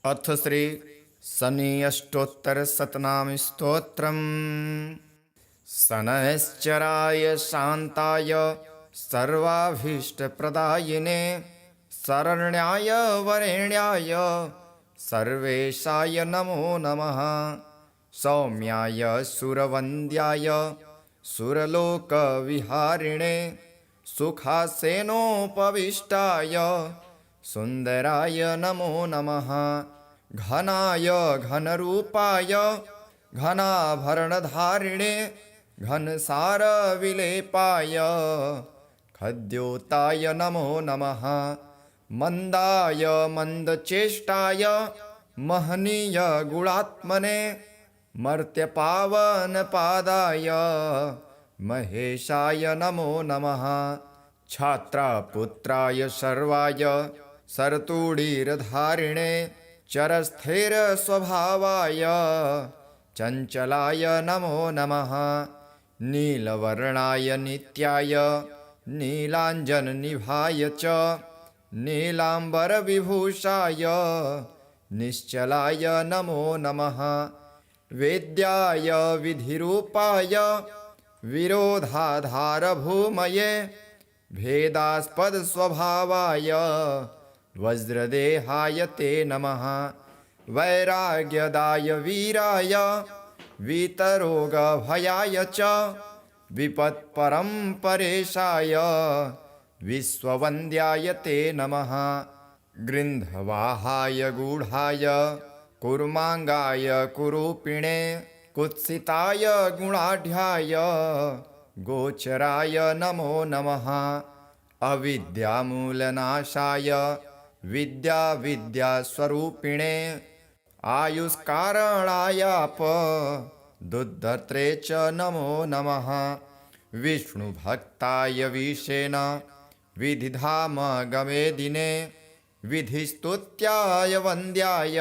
अथ श्री शनि अष्टोत्तर शतनाम स्तोत्रम्। शनैश्चराय शान्ताय सर्वाभीष्टप्रदायिने शरण्याय वरेण्याय सर्वेशाय नमो नमः। सौम्याय सुरवन्द्याय सुरलोकविहारिणे सुखासेनोपविष्टाय सुन्दराय नमो नमः। घनाय घनरूपाय घनाभरणधारिणे घनसारविलेपाय खद्योताय नमो नमः। मन्दाय मन्दचेष्टाय महनीय गुणात्मने मर्त्यपावनपादाय महेशाय नमो नमः। छात्रापुत्राय सर्वाय सरतुडीरधारिणे चरस्थिरस्वभावाय चञ्चलाय नमो नमः। नीलवर्णाय नित्याय नीलाञ्जननिभाय च नीलाम्बरविभूषाय निश्चलाय नमो नमः। वेद्याय विधिरूपाय विरोधाधारभूमये भेदास्पदस्वभावाय वज्रदेहाय ते नमः। वैराग्यदाय वीराय वीतरोगभयाय च विपत्परम्परेशाय विश्ववन्द्याय ते नमः। गृन्धवाहाय गूढाय कुर्माङ्गाय कुरूपिणे कुत्सिताय गुणाढ्याय गोचराय नमो नमः। अविद्यामूलनाशाय विद्यास्वरूपिणे आयुष्कारणायाप दुद्धर्त्रे च नमो नमः। विष्णुभक्ताय विशेन विधिधाम गमे दिने विधिस्तुत्याय वन्द्याय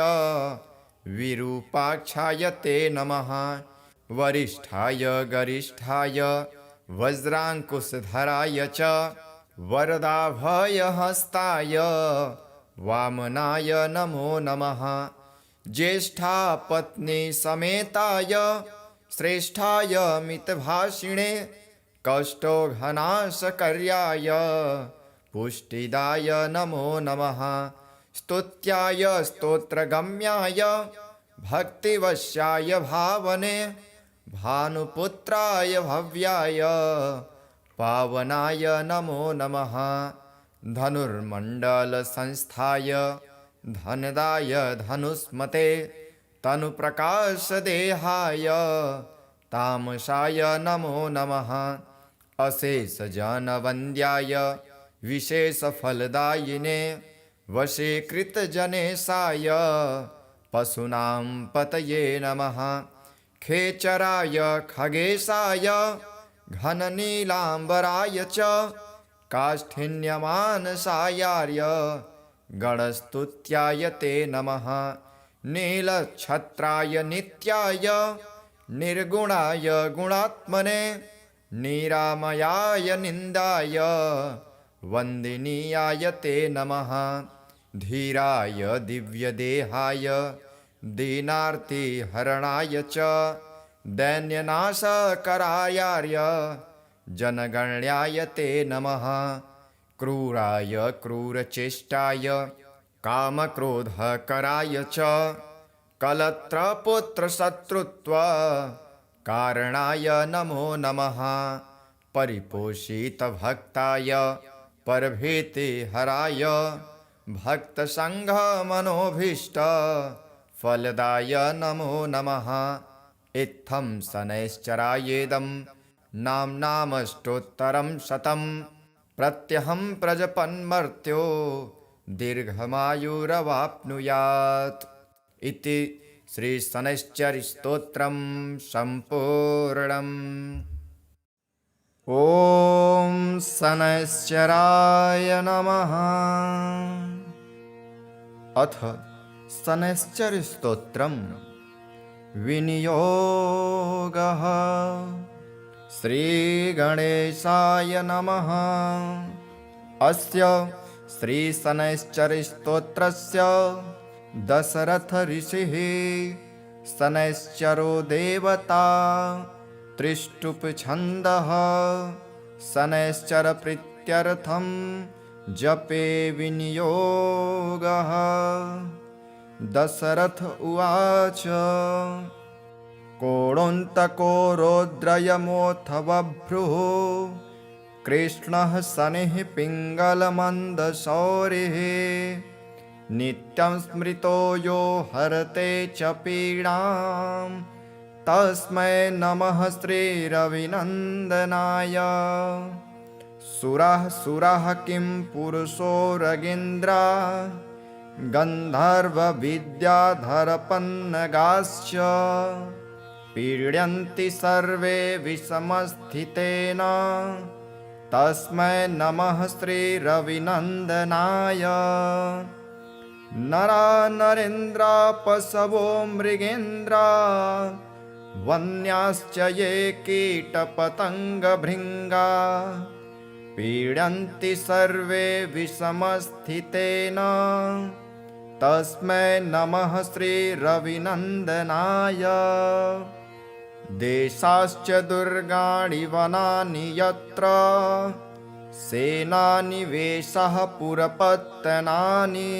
विरूपाक्षाय ते नमः। वरिष्ठाय गरिष्ठाय वज्राङ्कुशधराय च वरदाभयहस्ताय वामनाय नमो नमः। ज्येष्ठापत्नी समेताय श्रेष्ठाय मितभाषिणे कष्टोघनाशकर्याय पुष्टिदाय नमो नमः। स्तुत्याय स्तोत्रगम्याय भक्तिवश्याय भावने भानुपुत्राय भव्याय पावनाय नमो नमः। धनुर्मण्डलसंस्थाय धनदाय धनुष्मते तनुप्रकाशदेहाय तामसाय नमो नमः। अशेषजनवन्द्याय विशेषफलदायिने वशीकृतजनेशाय पशूनां पतये नमः। खेचराय खगेशाय घननीलाम्बराय च काष्ठिन्यमानसायार्य गणस्तुत्याय ते नमः। नीलच्छत्राय नित्याय निर्गुणाय गुणात्मने निरामयाय निन्दाय वन्दिनीयाय ते नमः। धीराय दिव्यदेहाय दीनार्तिहरणाय च दैन्यनाशकरायार्य जनगण्याय ते नमः। क्रूराय क्रूरचेष्टाय कामक्रोधकराय च कलत्रपुत्रशत्रुत्व कारणाय नमो नमः। परिपोषितभक्ताय परभीतिहराय भक्तसङ्घमनोभीष्ट फलदाय नमो नमः। इत्थं शनैश्चरायेदं नाम्नामष्टोत्तरं शतं प्रत्यहं प्रजपन्मर्त्यो दीर्घमायुरवाप्नुयात्। इति श्रीशनैश्चरस्तोत्रं सम्पूर्णम्। ॐ शनैश्चराय नमः। अथ शनैश्चरस्तोत्रम् विनियोगः। श्रीगणेशाय नमः। अस्य श्रीशनैश्चरस्तोत्रस्य दशरथ ऋषिः शनैश्चरो देवता त्रिष्टुप छन्दः शनैश्चर प्रीत्यर्थं जपे विनियोगः। दशरथ उवाच कोणोऽन्तको रौद्रयमोऽथ बभ्रुः कृष्णः शनिः पिङ्गलमन्दशौरिः नित्यं स्मृतो यो हरते च पीडां तस्मै नमः श्रीरविनन्दनाय। सुरः किं पुरुषो रगीन्द्रा गन्धर्वविद्याधरपन्नगाश्च पीड्यन्ति सर्वे विषमस्थितेन तस्मै नमः श्रीरविनन्दनाय। नरा नरेन्द्रा पशवो मृगेन्द्रा वन्याश्च ये कीटपतङ्गभृङ्गा पीड्यन्ति सर्वे विषमस्थितेन तस्मै नमः श्रीरविनन्दनाय। देशाश्च दुर्गाणि वनानि यत्र सेनानिवेशः पुरपत्तनानि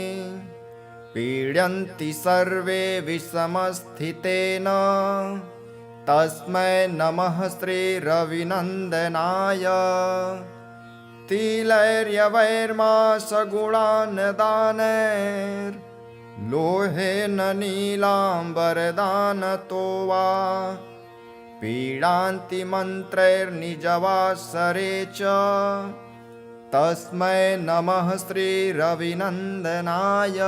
पीड्यन्ति सर्वे विषमस्थितेन तस्मै नमः श्रीरविनन्दनाय। तिलैर्यवैर्मासगुणान् दानैर्लोहेन नीलाम्बरदानतो वा पीडान्ति मन्त्रैर्निजवासरे च तस्मै नमः श्रीरविनन्दनाय।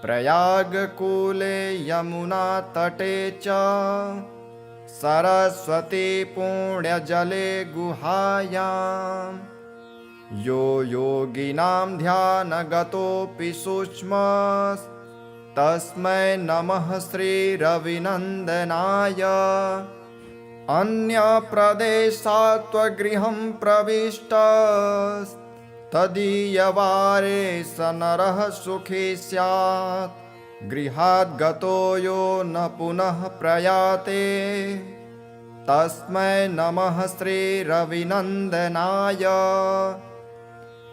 प्रयागकूले यमुनातटे च सरस्वती पुण्यजले गुहायां यो योगिनां ध्यानगतोऽपि सूक्ष्मस्तस्मै नमः श्रीरविनन्दनाय। अन्यप्रदेशात् त्वगृहं प्रविष्टस्तदीयवारे स नरः सुखी स्यात् गृहात् गतो यो न पुनः प्रयाते तस्मै नमः श्रीरविनन्दनाय।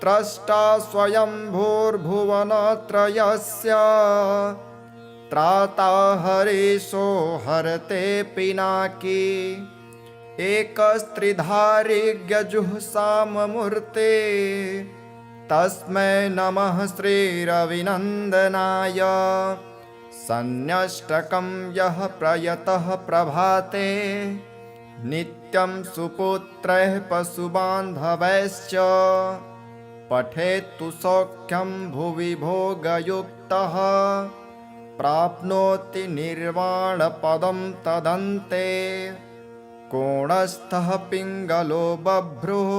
त्रष्टा स्वयंभूर्भुवनत्रयस्य त्राता हरीशो हरते पिनाकी एकस्त्रिधारी गजुःसाममूर्ते तस्मै नमः श्रीरविनन्दनाय। सन्न्यष्टकं यः प्रयतः प्रभाते नित्यं सुपुत्रैः पशुबान्धवैश्च पठेत्तु सौख्यं भुवि भोगयुक्तः प्राप्नोति निर्वाणपदं तदन्ते। कोणस्थः पिङ्गलो बभ्रुः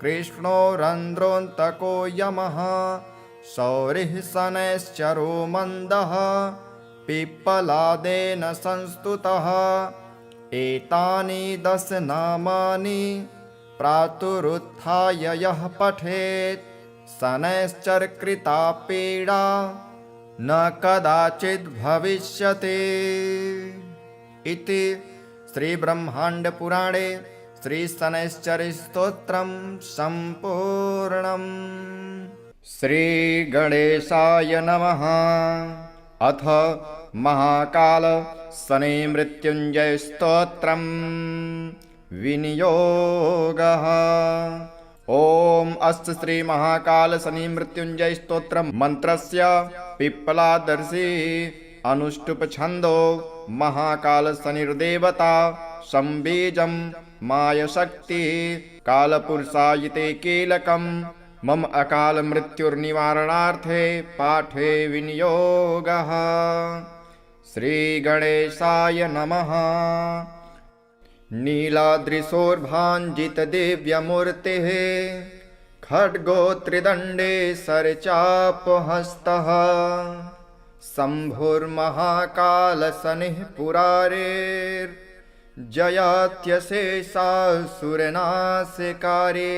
कृष्णो रन्ध्रोऽन्तको यमः शौरिः शनैश्चरो मन्दः पिप्पलादेन संस्तुतः एतानि 10 नामानि प्रातरुत्थाय यः पठेत् शनैश्चरकृता पीडा न कदाचित् भविष्यति। इति श्रीब्रह्माण्डपुराणे श्रीशनैश्चरस्तोत्रं सम्पूर्णम्। श्रीगणेशाय नमः। अथ महाकाल शनि मृत्युञ्जय स्तोत्रम् विनियोगः। ओम अस्य श्री महाकाल शनि मृत्युंजय स्तोत्रम मंत्रस्य पिप्पलादर्शी अनुष्टुप छंदो महाकाल शनिर्देवता संबीजम माय शक्ति कालपुरुषायिते कीलकम मम अकाल मृत्युर्निवारणार्थे पाठे विनियोगः। श्री गणेशाय नमः। नीलाद्रिशोर्भाञ्जितदिव्यमूर्तिः खड्गो त्रिदण्डे सरचापहस्तः शम्भुर्महाकालशनिः पुरारेर्जयात्यशेषासुरनाशकारे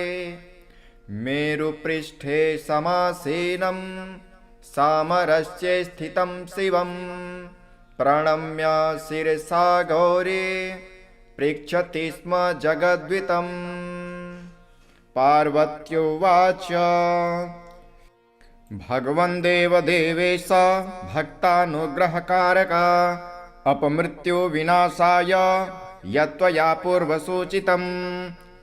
मेरुपृष्ठे समासीनं सामरस्ये स्थितं शिवं प्रणम्य शिरसा गौरी पृच्छति स्म जगद्वितं। पार्वत्युवाच भगवन् देवदेवेश भक्तानुग्रहकारक अपमृत्युविनाशाय यत्त्वया पूर्वसूचितं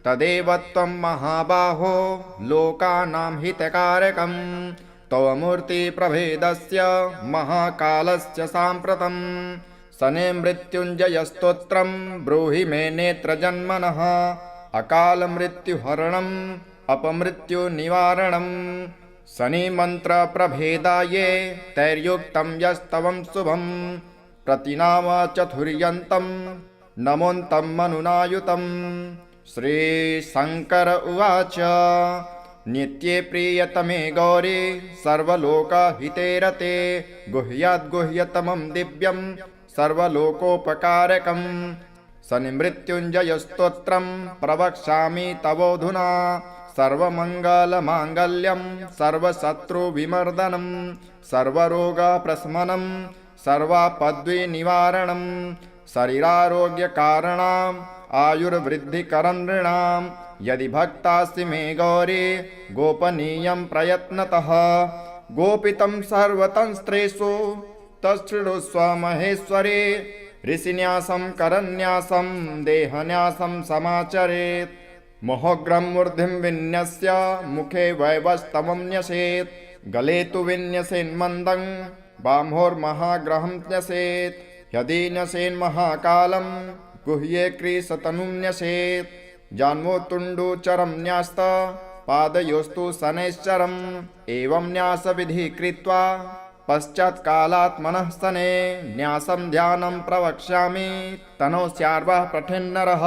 तदेव त्वं महाबाहो लोकानां हितकारकं। तव मूर्तिप्रभेदस्य महाकालस्य साम्प्रतं शनिमृत्युञ्जयस्तोत्रं ब्रूहि मे नेत्रजन्मनः। अकालमृत्युहरणम् अपमृत्युनिवारणं शनिमन्त्रप्रभेदाये तैर्युक्तं यस्तवं शुभं। प्रतिनाम चतुर्यन्तं नमोऽन्तं मनुनायुतं। श्रीशङ्कर उवाच नित्ये प्रियतमे गौरी सर्वलोकहिते रते गुह्याद्गुह्यतमं दिव्यं सर्वलोकोपकारकं शनिमृत्युञ्जयस्तोत्रं प्रवक्ष्यामि तवोऽधुना। सर्वमङ्गलमाङ्गल्यं सर्वशत्रुविमर्दनं सर्वरोगप्रशमनं सर्वापद्विनिवारणं शरीरारोग्यकारणम् आयुर्वृद्धिकरं नृणाम्। यदि भक्तासि मे गौरी गोपनीयं प्रयत्नतः गोपितं सर्वतंस्त्रेषु तच्छृणुस्व महेश्वरे। ऋषिन्यासं करन्यासं देहन्यासं समाचरेत् मोहग्रं मूर्धिं विन्यस्य मुखे वैवस्त्वं न्यसेत्। गले तु विन्यसेन्मन्दं बाह्वोर्महाग्रहं न्यसेत्। यदि न्यसेन्महाकालं गुह्ये क्रीशतनुं न्यसेत्। जान्मोत्तुण्डोचरं न्यास्त पादयोस्तु शनैश्चरम् एवं न्यासविधि कृत्वा पश्चात्कालात्मनः शने न्यासं ध्यानं प्रवक्ष्यामि तनौ स्यार्वः पठेन्नरः।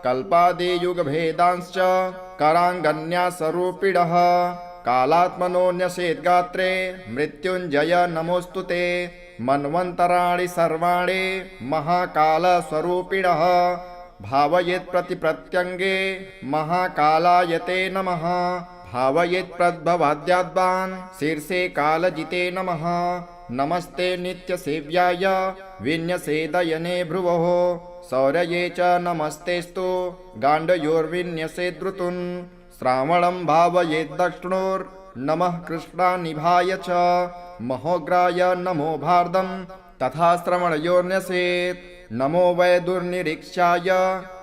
कल्पादियुगभेदांश्च कराङ्गन्यासरूपिणः कालात्मनो न्यसेद्गात्रे मृत्युञ्जय नमोऽस्तु ते। मन्वन्तराणि सर्वाणि महाकालस्वरूपिणः भावयेत् प्रतिप्रत्यङ्गे महाकालाय ते नमः। भावयेत् प्रद्भवाद्याद्वान् शीर्षे कालजिते नमः। नमस्ते नित्यसेव्याय विन्यसेदयने भ्रुवोः शौर्ये च नमस्तेस्तु गाण्डयोर्विन्यसेद्रुतुन्। श्रावणं भावयेत् दक्षिणोर्नमः कृष्णानिभाय च महोग्राय नमो भारदं तथा श्रवणयोर्न्यसेत्। नमो वैदुर्निरीक्षाय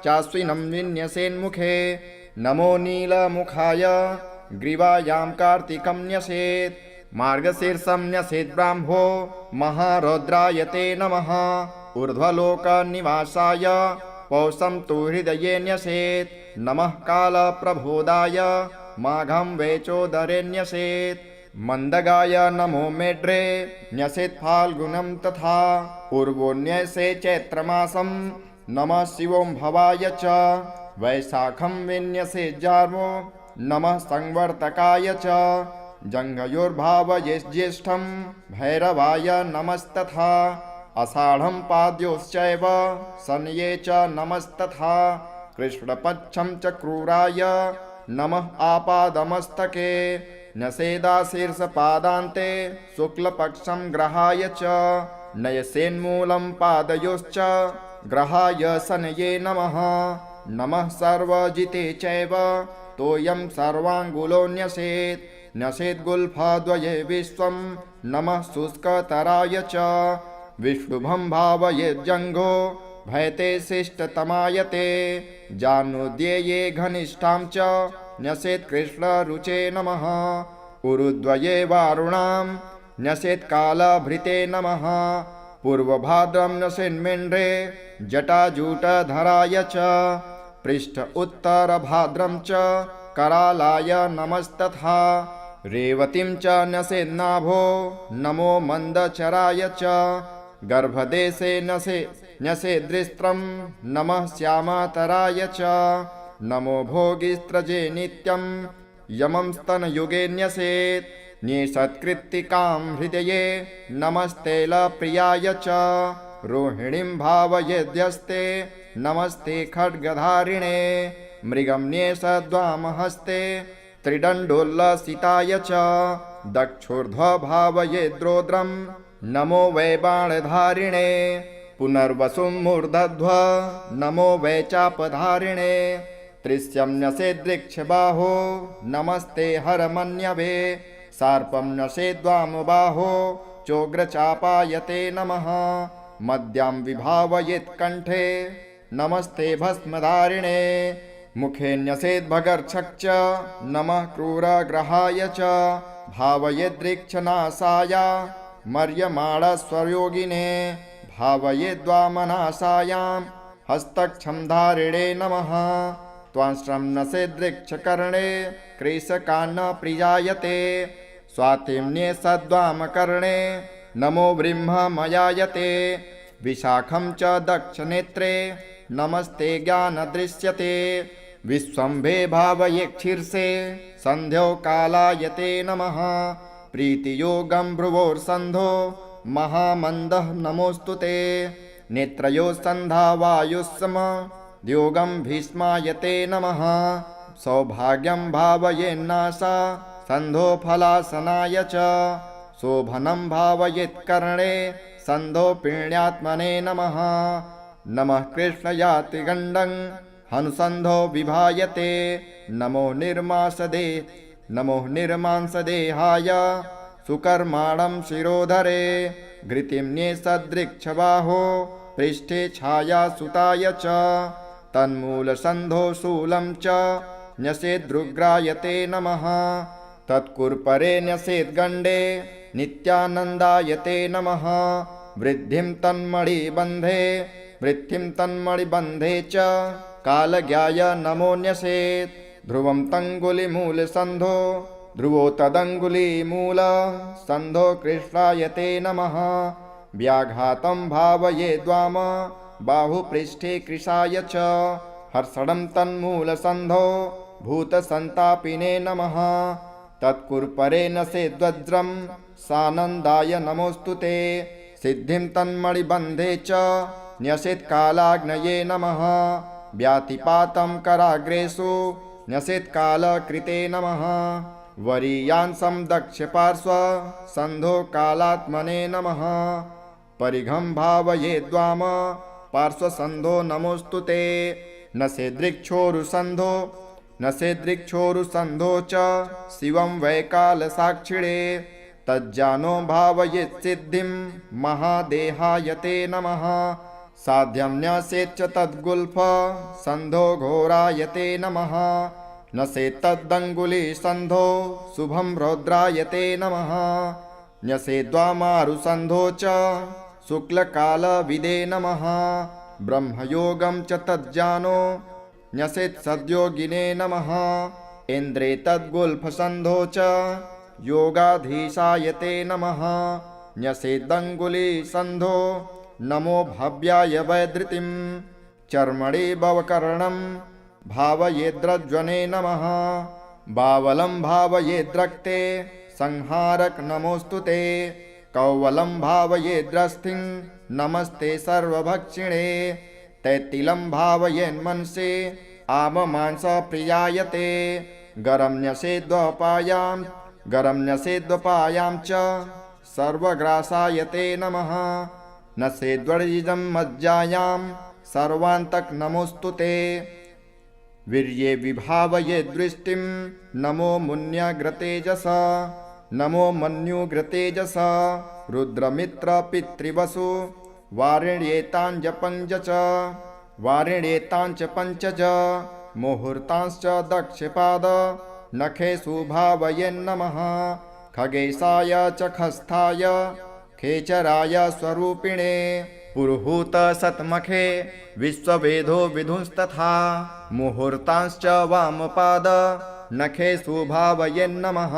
चाश्विनं विन्यसेन्मुखे नमो नीलमुखाय ग्रीवायां कार्तिकं न्यसेत्। मार्गशीर्षं न्यसेत् ब्राह्मो महारौद्राय ते नमः। ऊर्ध्वलोकनिवासाय पौषं तु हृदये न्यसेत्। नमः कालप्रबोधाय माघं वेचोदरे न्यसेत्। मन्दगाय नमो मेढ्रे न्यसेत् फाल्गुनं तथा पूर्वोऽन्यसे चैत्रमासं नमः शिवों भवाय च। वैशाखं विन्यसेज्जार्वो नमः संवर्तकाय च। जङ्घयोर्भावयेज्येष्ठं भैरवाय नमस्तथा। आषाढं पाद्योश्चैव शनये च नमस्तथा। कृष्णपक्षं च क्रूराय नमः आपादमस्तके। न्यसेदाशीर्षपादान्ते शुक्लपक्षं ग्रहाय च। नयसेन्मूलं पादयोश्च ग्रहाय शनये नमः। नमः सर्वजिते चैव तोयं सर्वाङ्गुलो न्यसेत्। न्यसेद्गुल्फद्वये विश्वं नमः शुष्कतराय च। विष्णुभं भावयेज्जङ्घो भयते शिष्टतमायते। जानुद्यये घनिष्ठां च न्यसेत् कृष्णरुचे नमः। उरुद्वये वारुणां न्यसेत् कालभृते नमः। पूर्वभाद्रं न्यसेन्मेण्ड्रे जटाजूटधराय च। पृष्ठ उत्तरभाद्रं च करालाय नमस्तथा। रेवतीं च न्यसेन्नाभो नमो मन्दचराय च। गर्भदेशे न्यसेद्रिस्त्रं नमः श्यामातराय च। नमो भोगिस्त्रजे नित्यं यमं स्तनयुगे न्यसेत्। न्येषत्कृत्तिकां हृदये नमस्तेलप्रियाय च। रोहिणीं भावयेद्यस्ते नमस्ते खड्गधारिणे। मृगं न्येषद्वामहस्ते त्रिदण्डोल्लसिताय च। दक्षोर्ध्व भावयेद्रोद्रं नमो वै बाणधारिणे पुनर्वसुं मूर्धध्व नमो वै चापधारिणे त्रिस्यं न्यसेदृक्षबाहो नमस्ते हरमन्यवे सार्पं न्यसेद्वामबाहो चोग्रचापायते नमः मद्यां विभावयेत्कण्ठे नमस्ते भस्मधारिणे मुखे न्यसेद्भगर्क्षक् च नमः क्रूरग्रहाय च भावयेद्रिक्षनासाय मर्यमाणस्वयोगिने भावयेद्वामनासायां हस्तक्षमधारिणे नमः त्वांश्रं नसेदृक्षकर्णे क्रेशकान्न प्रियायते स्वातिम्ने सद्वामकर्णे नमो ब्रह्ममयायते विशाखं च दक्षनेत्रे नमस्ते ज्ञानदृश्यते विश्वम्भे भावयेक्षीर्षे सन्ध्यो कालायते नमः प्रीतियोगं भ्रुवोर्सन्धो महामन्दः नमोऽस्तु ते नेत्रयो सन्धा वायुस्सम द्योगं भीष्मायते नमः सौभाग्यं भावयेन्नासा सन्धो फलासनाय च शोभनं भावयेत्कर्णे सन्धो पिण्यात्मने नमः नमः कृष्णयातिगण्डं हनुसन्धो विभायते नमो निर्मांसदेहाय सुकर्माणं शिरोधरे घृतिम्ने सदृक्षबाहो पृष्ठे छायासुताय च तन्मूलसन्धो शूलं च न्यसेदृग्रायते नमः तत्कुर्परे न्यसेद्गण्डे नित्यानन्दायते नमः वृद्धिं तन्मणिबन्धे च कालज्ञाय नमो न्यसेत् ध्रुवं तङ्गुलिमूलसन्धो ध्रुवो तदङ्गुलीमूलसन्धो कृष्णायते नमः व्याघातं भावयेद्वाम बाहुपृष्ठे कृशाय च हर्षणं तन्मूलसन्धो भूतसन्तापिने नमः तत्कुर्परे नसेद्वज्रं सानन्दाय नमोऽस्तु ते सिद्धिं तन्मणिबन्धे च न्यसेत्कालाग्नये नमः व्यातिपातं कराग्रेषु न्यसेत्कालकृते नमः वरीयांसं दक्षपार्श्व सन्धो कालात्मने नमः परिघं भावयेद्वाम पार्श्वसन्धो नमोऽस्तु ते नसेदृक्षोरुसन्धो च शिवं वैकालसाक्षिणे तज्जानो भावयेत्सिद्धिं महादेहायते नमः साध्यं न्यसेच्च तद्गुल्फ सन्धो घोरायते नमः न्यसेत्तदङ्गुलीसन्धो शुभं रौद्रायते नमः न्यसेद्वामारुसन्धो च शुक्लकालविदे नमः ब्रह्मयोगं च तज्जानो न्यसेत्सद्योगिने नमः इन्द्रे तद्गुल्फसन्धो च योगाधीशायते नमः न्यसेदङ्गुलीसन्धो नमो भव्याय वैधृतिं चर्मणि भवकर्णं भावयेद्रज्वने नमः बावलं भावयेद्रक्ते संहारक नमोऽस्तु ते कौवलं भावयेद्रस्थिं नमस्ते सर्वभक्षिणे तैतिलं भावयेन्मनसे आममांसप्रियायते गरं न्यसेद्वपायां च सर्वग्रासायते नमः नसेद्वर्जितं मज्जायां सर्वान्तक नमोऽस्तु ते वीर्ये विभावयेद्दृष्टिं नमो मुन्यग्रतेजस नमो मन्युग्रतेजस रुद्रमित्रपितृवसु वारिण्येताञ्च पञ्चज मुहूर्तांश्च दक्षपाद नखेषु भावयेन्नमः खगेशाय च खस्थाय खेचराय स्वरूपिणे पुरुहूत सत्मखे विश्ववेदो विधुंस्तथा मुहूर्तांश्च वामपाद नखेषु भावयेन्नमः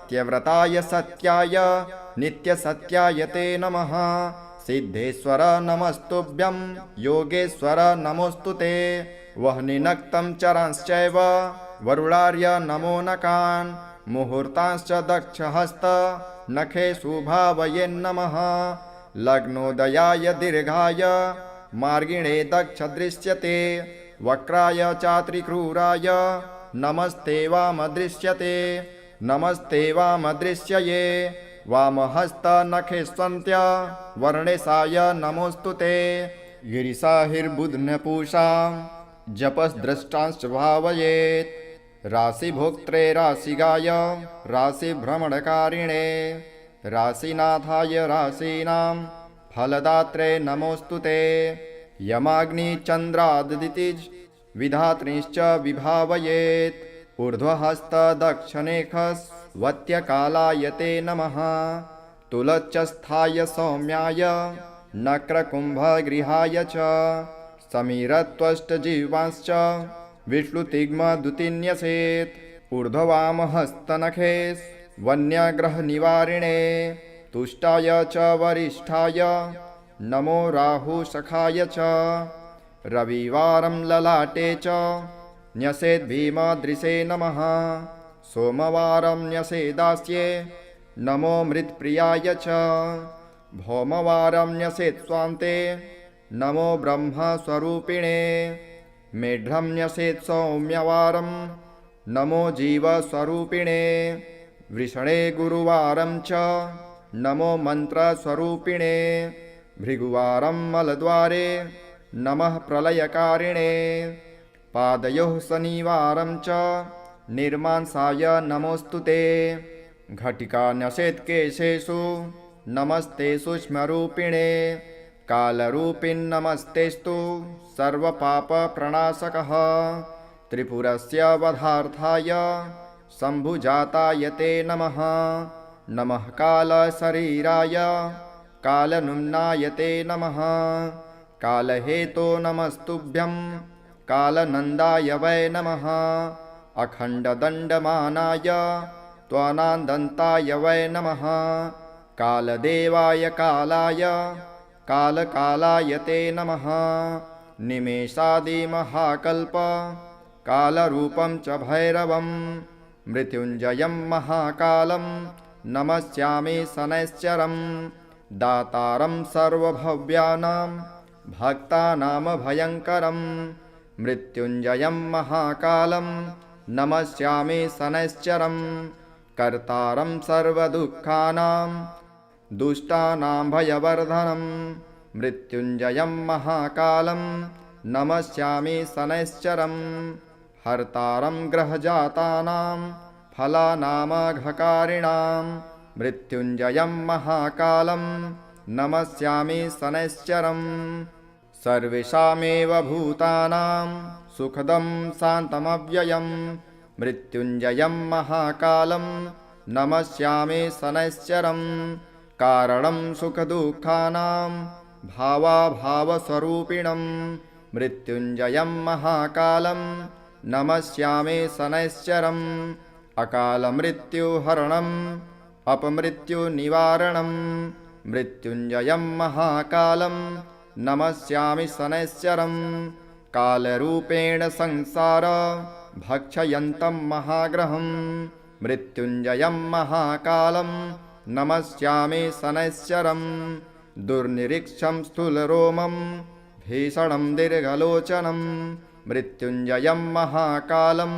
त्यव्रताय सत्याय नित्यसत्याय ते नमः सिद्धेश्वर नमस्तुभ्यं योगेश्वर नमोऽस्तु ते वह्निनक्तं चरांश्चैव वरुणार्य नमो नकान् मुहूर्तांश्च दक्षहस्त नखेषु भावयेन्नमः लग्नोदयाय दीर्घाय मार्गिणे दक्ष दृश्यते वक्राय चात्रिक्रूराय नमस्ते वामदृश्यते नमस्ते वामदृश्यये वामहस्तनखेष्वन्त्य वर्णेशाय नमोऽस्तु ते गिरिशाहिर्बुध्नपूषा जपस्द्रष्टांश्च भावयेत् राशिभोक्त्रे राशिगाय राशिभ्रमणकारिणे राशिनाथाय राशीनां फलदात्रे नमोऽस्तु ते यमाग्निचन्द्रादितिज विधात्रीश्च विभावयेत् ऊर्ध्वहस्तदक्षिणेखस्वत्यकालाय ते नमः तुलच्चस्थाय सौम्याय नक्रकुम्भगृहाय च समीरत्वष्टजिह्वांश्च विष्णुतिग्मदुतिन्यसेत् ऊर्ध्ववामहस्तनखे वन्यग्रहनिवारिणे तुष्टाय च वरिष्ठाय नमो राहुसखाय च रविवारं ललाटे च न्यसेद्भीमदृशे नमः सोमवारं न्यसेदास्ये नमो मृत्प्रियाय च भौमवारं न्यसेत्स्वान्ते नमो ब्रह्मस्वरूपिणे मेढ्रं न्यसेत् सौम्यवारं नमो जीवस्वरूपिणे वृषणे गुरुवारं च नमो मन्त्रस्वरूपिणे भृगुवारं मलद्वारे नमः प्रलयकारिणे पादयोः शनिवारं च निर्मांसाय नमोऽस्तु ते घटिका न्यसेत् केशेषु नमस्ते सूक्ष्मरूपिणे कालरूपिन्नमस्तेस्तु सर्वपापप्रणाशकः त्रिपुरस्य वधार्थाय शम्भुजाताय ते नमः नमः कालशरीराय कालनुम्नाय ते नमः कालहेतो नमस्तुभ्यं कालनन्दाय वै नमः अखण्डदण्डमानाय त्वनादन्ताय वै नमः कालदेवाय कालाय कालकालाय ते नमः निमेषादिमहाकल्प कालरूपं च भैरवं मृत्युञ्जयं महाकालं नमस्यामि शनैश्चरं दातारं सर्वभव्यानां भक्तानामभयङ्करं मृत्युञ्जयं महाकालं नमस्यामि शनैश्चरं कर्तारं सर्वदुःखानां दुष्टानां भयवर्धनं मृत्युञ्जयं महाकालं नमस्यामि शनैश्चरं हर्तारं ग्रहजातानां फलानामघकारिणां मृत्युञ्जयं महाकालं नमस्यामि शनैश्चरं सर्वेषामेव भूतानां सुखदं शान्तमव्ययं मृत्युञ्जयं महाकालं नमस्यामि शनैश्चरं कारणं सुखदुःखानां भावाभावस्वरूपिणं मृत्युञ्जयं महाकालं नमस्यामि शनैश्चरं अकालमृत्युहरणम् अपमृत्युनिवारणं मृत्युञ्जयं महाकालं नमस्यामि शनैश्चरं कालरूपेण संसार भक्षयन्तं महाग्रहं मृत्युञ्जयं महाकालं नमस्यामि शनैश्चरं दुर्निरीक्षं स्थूलरोमं भीषणं दीर्घलोचनं मृत्युञ्जयं महाकालं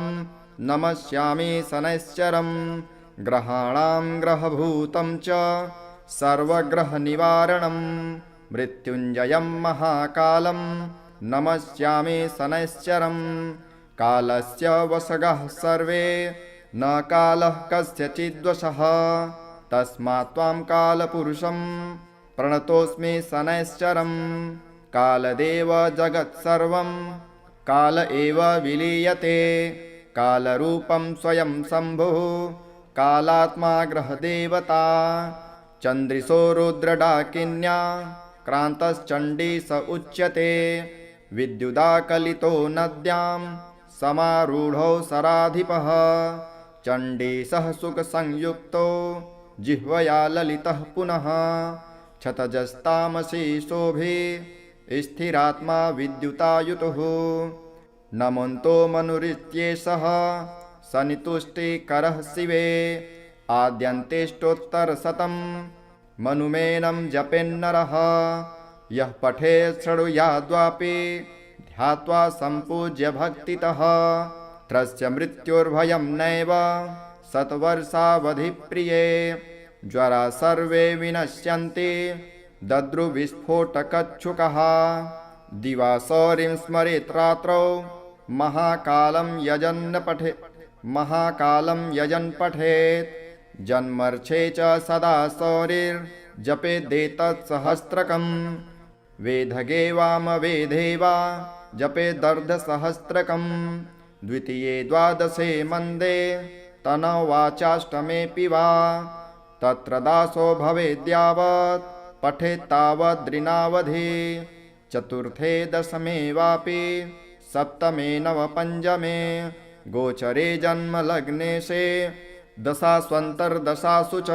नमस्यामि शनैश्चरं ग्रहाणां ग्रहभूतं च सर्वग्रहनिवारणं मृत्युञ्जयं महाकालं नमस्यामि शनैश्चरं कालस्य वशगः सर्वे न कालः कस्यचिद्वशः तस्मात् त्वां कालपुरुषं प्रणतोऽस्मि शनैश्चरं कालदेव जगत्सर्वं काल एव विलीयते कालरूपं स्वयं शम्भुः कालात्मा ग्रहदेवता चन्द्रिशो रुद्रडाकिन्या क्रान्तश्चण्डीश उच्यते विद्युदाकलितो नद्यां समारूढो सराधिपः चण्डीशः सुखसंयुक्तो जिह्वया ललितः पुनः क्षतजस्तामसी शोभे स्थिरात्मा विद्युतायुतुः नमन्तो मनुरित्येषः सनितुष्टिकरः शिवे आद्यन्तेष्टोत्तरशतं मनुमेनं जपेन्नरः यः पठेत् शृणुयाद्वापि ध्यात्वा सम्पूज्य भक्तितः त्रस्य मृत्युर्भयं नैव शतवर्षावधिप्रिये ज्वरा सर्वे विनश्यन्ति दद्रुविस्फोटकच्छुकः दिवासौरिं स्मरेत् रात्रौ महाकालं यजन् पठेत् जन्मर्षे च सदा सौरिर्जपेदेतत् सहस्रकम् वेधगे वामवेधे वा जपेदर्धसहस्रकम् द्वितीये द्वादशे मन्दे तनवाचाष्टमेऽपि वा तत्र दासो भवेद्यावत् पठेत्तावद्रिनावधि चतुर्थे दशमे वापि सप्तमे नवपञ्चमे गोचरे जन्मलग्नेशे दशास्वन्तर्दशासु च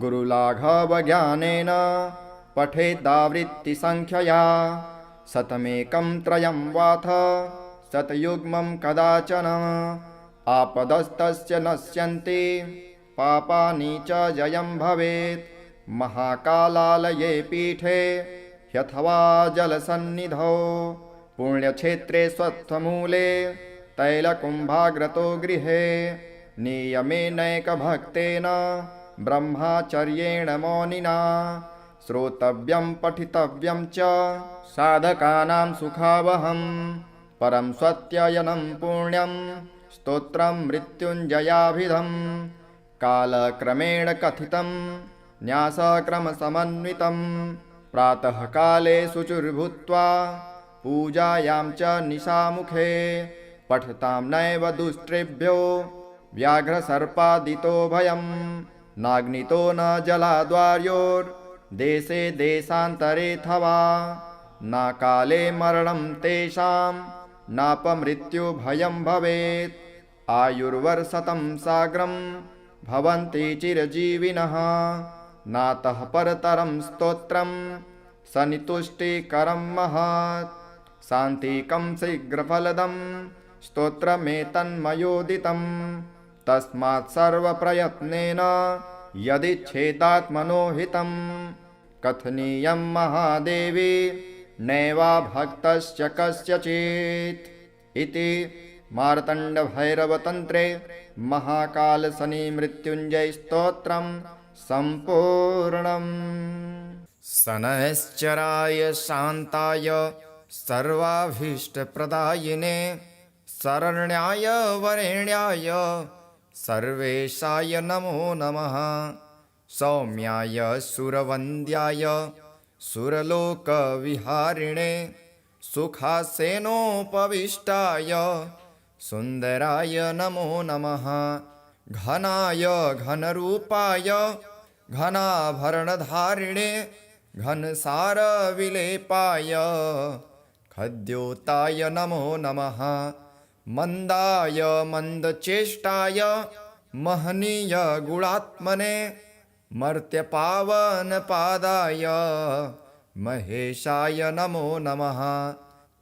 गुरुलाघवज्ञानेन पठेदावृत्तिसङ्ख्यया शतमेकं त्रयं वाथ शतयुग्मं कदाचन आपदस्तस्य नश्यन्ति पापानि च जयं भवेत् महाकालालये पीठे ह्यथवा जलसन्निधौ पुण्यक्षेत्रे स्वत्थमूले तैलकुम्भाग्रतो गृहे नियमेनैकभक्तेन ब्रह्मचर्येण मौनिना श्रोतव्यं पठितव्यं च साधकानां सुखावहं परं स्वत्ययनं पुण्यं स्तोत्रं मृत्युञ्जयाभिधं कालक्रमेण कथितं न्यासक्रमसमन्वितं प्रातःकाले शुचिर्भूत्वा पूजायां च निशामुखे पठतां नैव दुष्टृभ्यो व्याघ्रसर्पादितो भयं नाग्नितो न जलाद्वार्योर्देशे देशान्तरेऽथवा न काले मरणं तेषां नापमृत्युभयं भवेत् आयुर्वर्षतं साग्रं भवन्ति चिरजीविनः नातः परतरं स्तोत्रं सनितुष्टिकरं महत् शान्तिकं शीघ्रफलदं स्तोत्रमेतन्मयोदितं तस्मात् सर्वप्रयत्नेन यदिच्छेदात्मनो हितं कथनीयं महादेवी नैवा भक्तस्य कस्यचित् इति मार्तण्डभैरवतन्त्रे महाकालशनिमृत्युञ्जयस्तोत्रं सम्पूर्णम्। शनैश्चराय शान्ताय सर्वाभीष्टप्रदायिने शरण्याय वरेण्याय सर्वेशाय नमो नमः। सौम्याय सुरवन्द्याय सुरलोकविहारिणे सुखासेनोपविष्टाय सुन्दराय नमो नमः। घनाय घनरूपाय घनाभरणधारिणे घनसारविलेपाय खद्योताय नमो नमः। मन्दाय मन्दचेष्टाय महनीय गुणात्मने मर्त्यपावनपादाय महेशाय नमो नमः।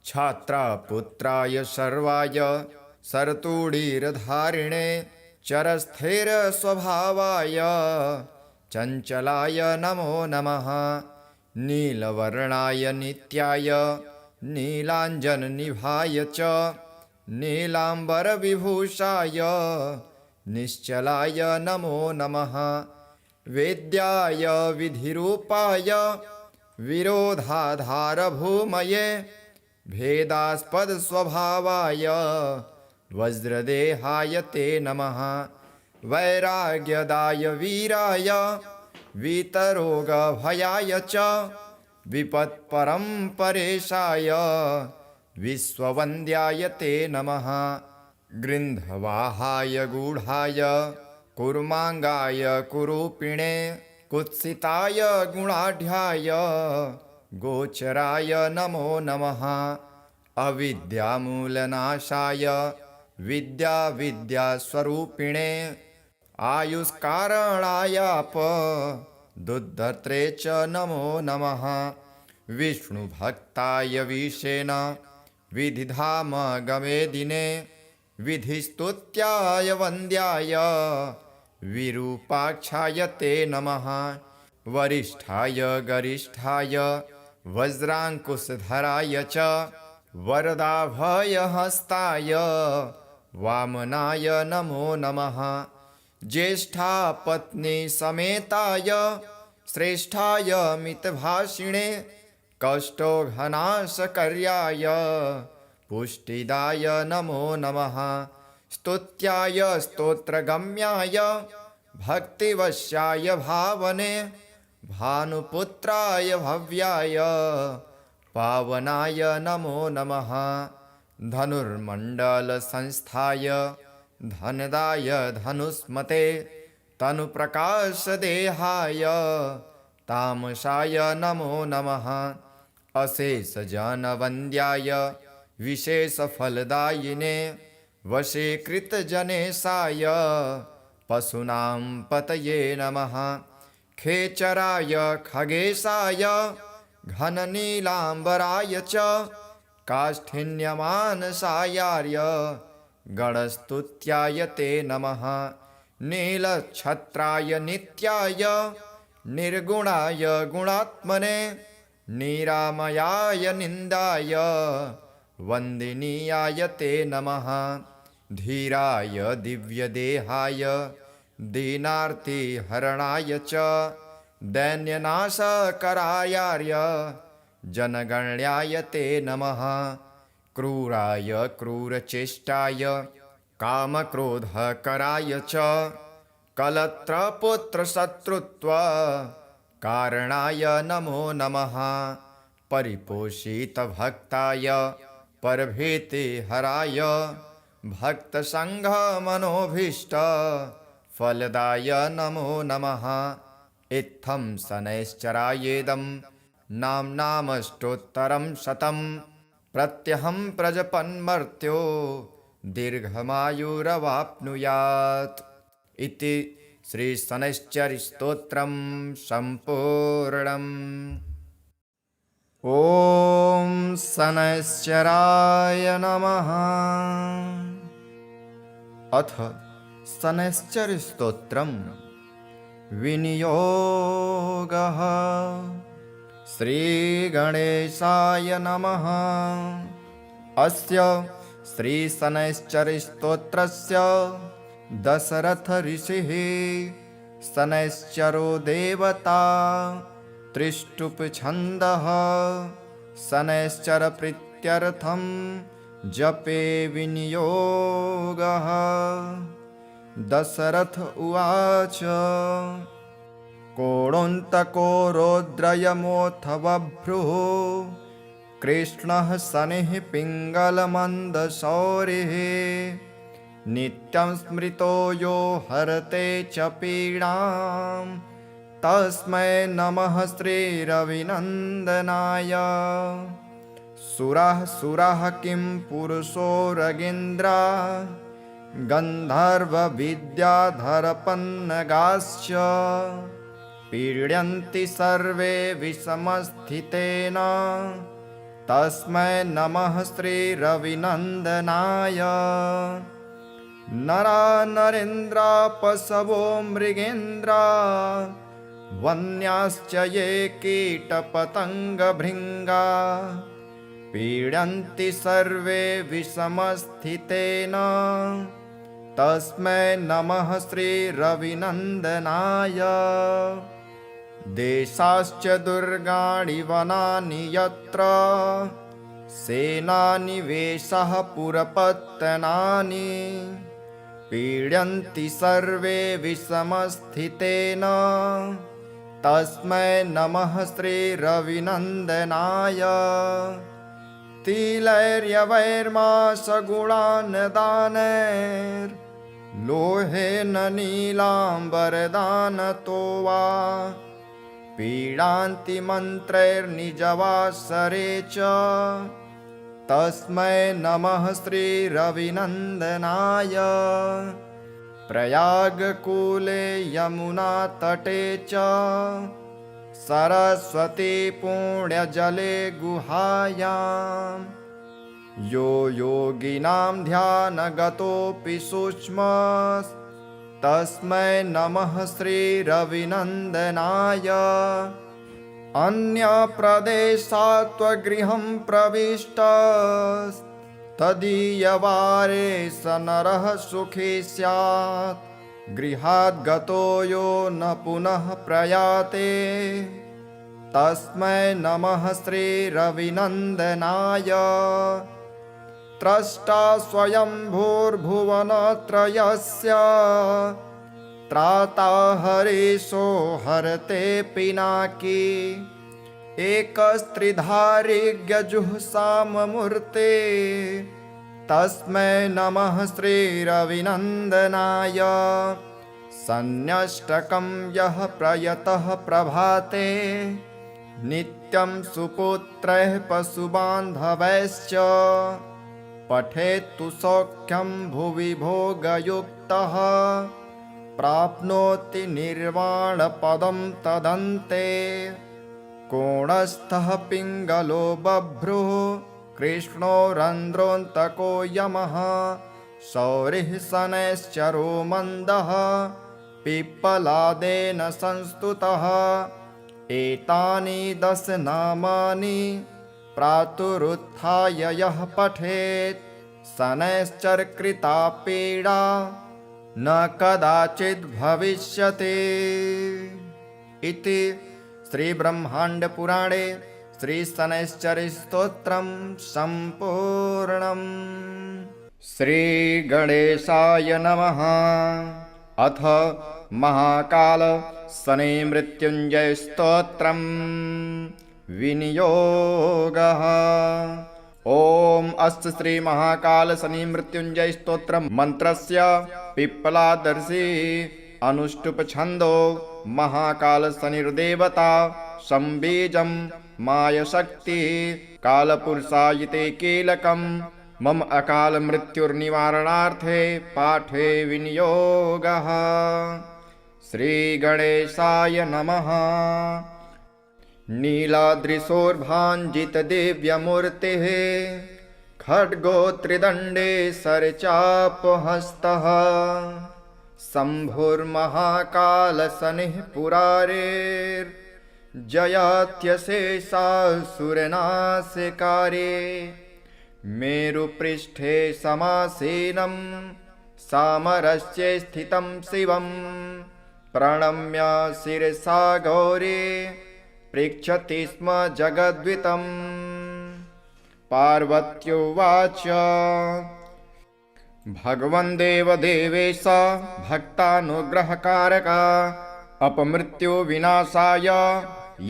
छात्रापुत्राय सर्वाय सरतुडीरधारिणे चरस्थिरस्वभावाय चञ्चलाय नमो नमः। नीलवर्णाय नित्याय नीलाञ्जननिभाय च नीलाम्बरविभूषाय निश्चलाय नमो नमः। वेद्याय विधिरूपाय विरोधाधारभूमये भेदास्पदस्वभावाय वज्रदेहाय ते नमः। वैराग्यदाय वीराय वीतरोगभयाय च विपत्परम्परेशाय विश्ववन्द्याय ते नमः। गृन्धवाहाय गूढाय कुर्माङ्गाय कुरूपिणे कुत्सिताय गुणाढ्याय गोचराय नमो नमः। अविद्यामूलनाशाय विद्यास्वरूपिणे आयुष्कारणायाप दुद्धर्त्रे च नमो नमः। विष्णुभक्ताय विशेन विधिधाम गमे दिने विधिस्तुत्याय वन्द्याय विरूपाक्षाय ते नमः। वरिष्ठाय गरिष्ठाय वज्राङ्कुशधराय च वरदाभयहस्ताय वामनाय नमो नमः। ज्येष्ठा पत्नी समेताय श्रेष्ठाय मितभाषिणे कष्टोघनाशकर्याय पुष्टिदाय नमो नमः। स्तुत्याय स्तोत्रगम्याय भक्तिवश्याय भावने भानुपुत्राय भव्याय पावनाय नमो नमः। धनुर्मण्डलसंस्थाय धनदाय धनुष्मते तनुप्रकाशदेहाय तामसाय नमो नमः। अशेषजनवन्द्याय विशेषफलदायिने वशीकृतजनेशाय पशूनां पतये नमः। खेचराय खगेशाय घननीलाम्बराय च काष्ठिन्यमानसायार्य गणस्तुत्याय ते नमः। नीलच्छत्राय नित्याय निर्गुणाय गुणात्मने निरामयाय निन्दाय वन्दिनीयाय ते नमः। धीराय दिव्यदेहाय दीनार्तिहरणाय च दैन्यनाशकरायार्य जनगण्याय ते नमः। क्रूराय क्रूरचेष्टाय कामक्रोधकराय च कलत्रपुत्रशत्रुत्व कारणाय नमो नमः। परिपोषितभक्ताय परभीतिहराय भक्तसङ्घमनोभीष्ट फलदाय नमो नमः। इत्थं शनैश्चरायेदं नाम्नामष्टोत्तरं शतं प्रत्यहं प्रजपन्मर्त्यो दीर्घमायुरवाप्नुयात् इति श्रीशनैश्चरस्तोत्रं सम्पूर्णम्। ॐ शनैश्चराय नमः। अथ शनैश्चरस्तोत्रं विनियोगः। श्रीगणेशाय नमः। अस्य श्रीशनैश्चरस्तोत्रस्य दशरथ ऋषिः शनैश्चरो देवता त्रिष्टुप्छन्दः शनैश्चरप्रीत्यर्थं जपे विनियोगः। दशरथ उवाच कोणोऽन्तको रौद्रयमोऽथ बभ्रुः कृष्णः शनिः पिङ्गलमन्दशौरिः नित्यं स्मृतो यो हरते च पीडां तस्मै नमः श्रीरविनन्दनाय। सुराः किं पुरुषो रगेन्द्रा गन्धर्वविद्याधरपन्नगाश्च पीड्यन्ति सर्वे विषमस्थितेन तस्मै नमः श्रीरविनन्दनाय। नरा नरेन्द्रा पशवो मृगेन्द्रा वन्याश्च ये कीटपतङ्गभृङ्गा पीड्यन्ति सर्वे विषमस्थितेन तस्मै नमः श्रीरविनन्दनाय। देशाश्च दुर्गाणि वनानि यत्र सेनानिवेशः पुरपत्तनानि पीड्यन्ति सर्वे विषमस्थितेन तस्मै नमः श्रीरविनन्दनाय। तिलैर्यवैर्मासगुणान्दानैर्लोहेन नीलाम्बरदानतो वा पीडान्ति मन्त्रैर्निजवासरे च तस्मै नमः श्रीरविनन्दनाय। प्रयागकूले यमुनातटे च सरस्वती पुण्यजले गुहायां यो योगिनां ध्यानगतोऽपि सूक्ष्मस्तस्मै नमः श्रीरविनन्दनाय। अन्यप्रदेशात् त्वगृहं प्रविष्टस्तदीयवारे स नरः सुखी स्यात् गृहाद्गतो यो न पुनः प्रयाते तस्मै नमः श्रीरविनन्दनाय। त्रष्टा स्वयंभूर्भुवनत्रयस्य त्राता हरीशो हरते पिनाकी। एकस्त्रिधारिज्ञजुःसाममूर्ते तस्मै नमः श्रीरविनन्दनाय। सन्न्यष्टकं यः प्रयतः प्रभाते नित्यं सुपुत्रैः पशुबान्धवैश्च पठेत्तु सौख्यं भुवि भोगयुक्तः प्राप्नोति निर्वाणपदं तदन्ते। कोणस्थः पिङ्गलो बभ्रुः कृष्णो रन्ध्रोऽन्तको यमः शौरिः शनैश्चरो मन्दः पिप्पलादेन संस्तुतः। एतानि 10 नामानि प्रातरुत्थाय यः पठेत् शनैश्चरकृता पीडा न कदाचित् भविष्यति। इति श्रीब्रह्माण्डपुराणे श्रीशनैश्चरस्तोत्रं सम्पूर्णम्। श्रीगणेशाय नमः। अथ महाकाल शनि मृत्युञ्जय स्तोत्रम् विनियोगः। ओम अस्य श्री महाकाल शनि मृत्युंजय स्तोत्र मंत्रस्य पिप्पलादर्शी अनुष्टुप छंदो महाकाल शनिर्देवता संबीजं माय शक्ति कालपुरुषायिते कीलकं मम अकाल मृत्युर्निवारणार्थे पाठे विनियोगः। श्री गणेशाय नमः। नीलाद्रिशोर्भाञ्जितदिव्यमूर्तिः खड्गो त्रिदण्डे सरचापहस्तः शम्भुर्महाकालशनिः पुरारेर्जयात्यशेषासुरनाशकारे मेरुपृष्ठे समासीनं सामरस्ये स्थितं शिवं प्रणम्य शिरसा गौरी पृच्छति स्म जगद्वितम्। पार्वत्युवाच भगवन् देवदेवेश भक्तानुग्रहकारक अपमृत्युविनाशाय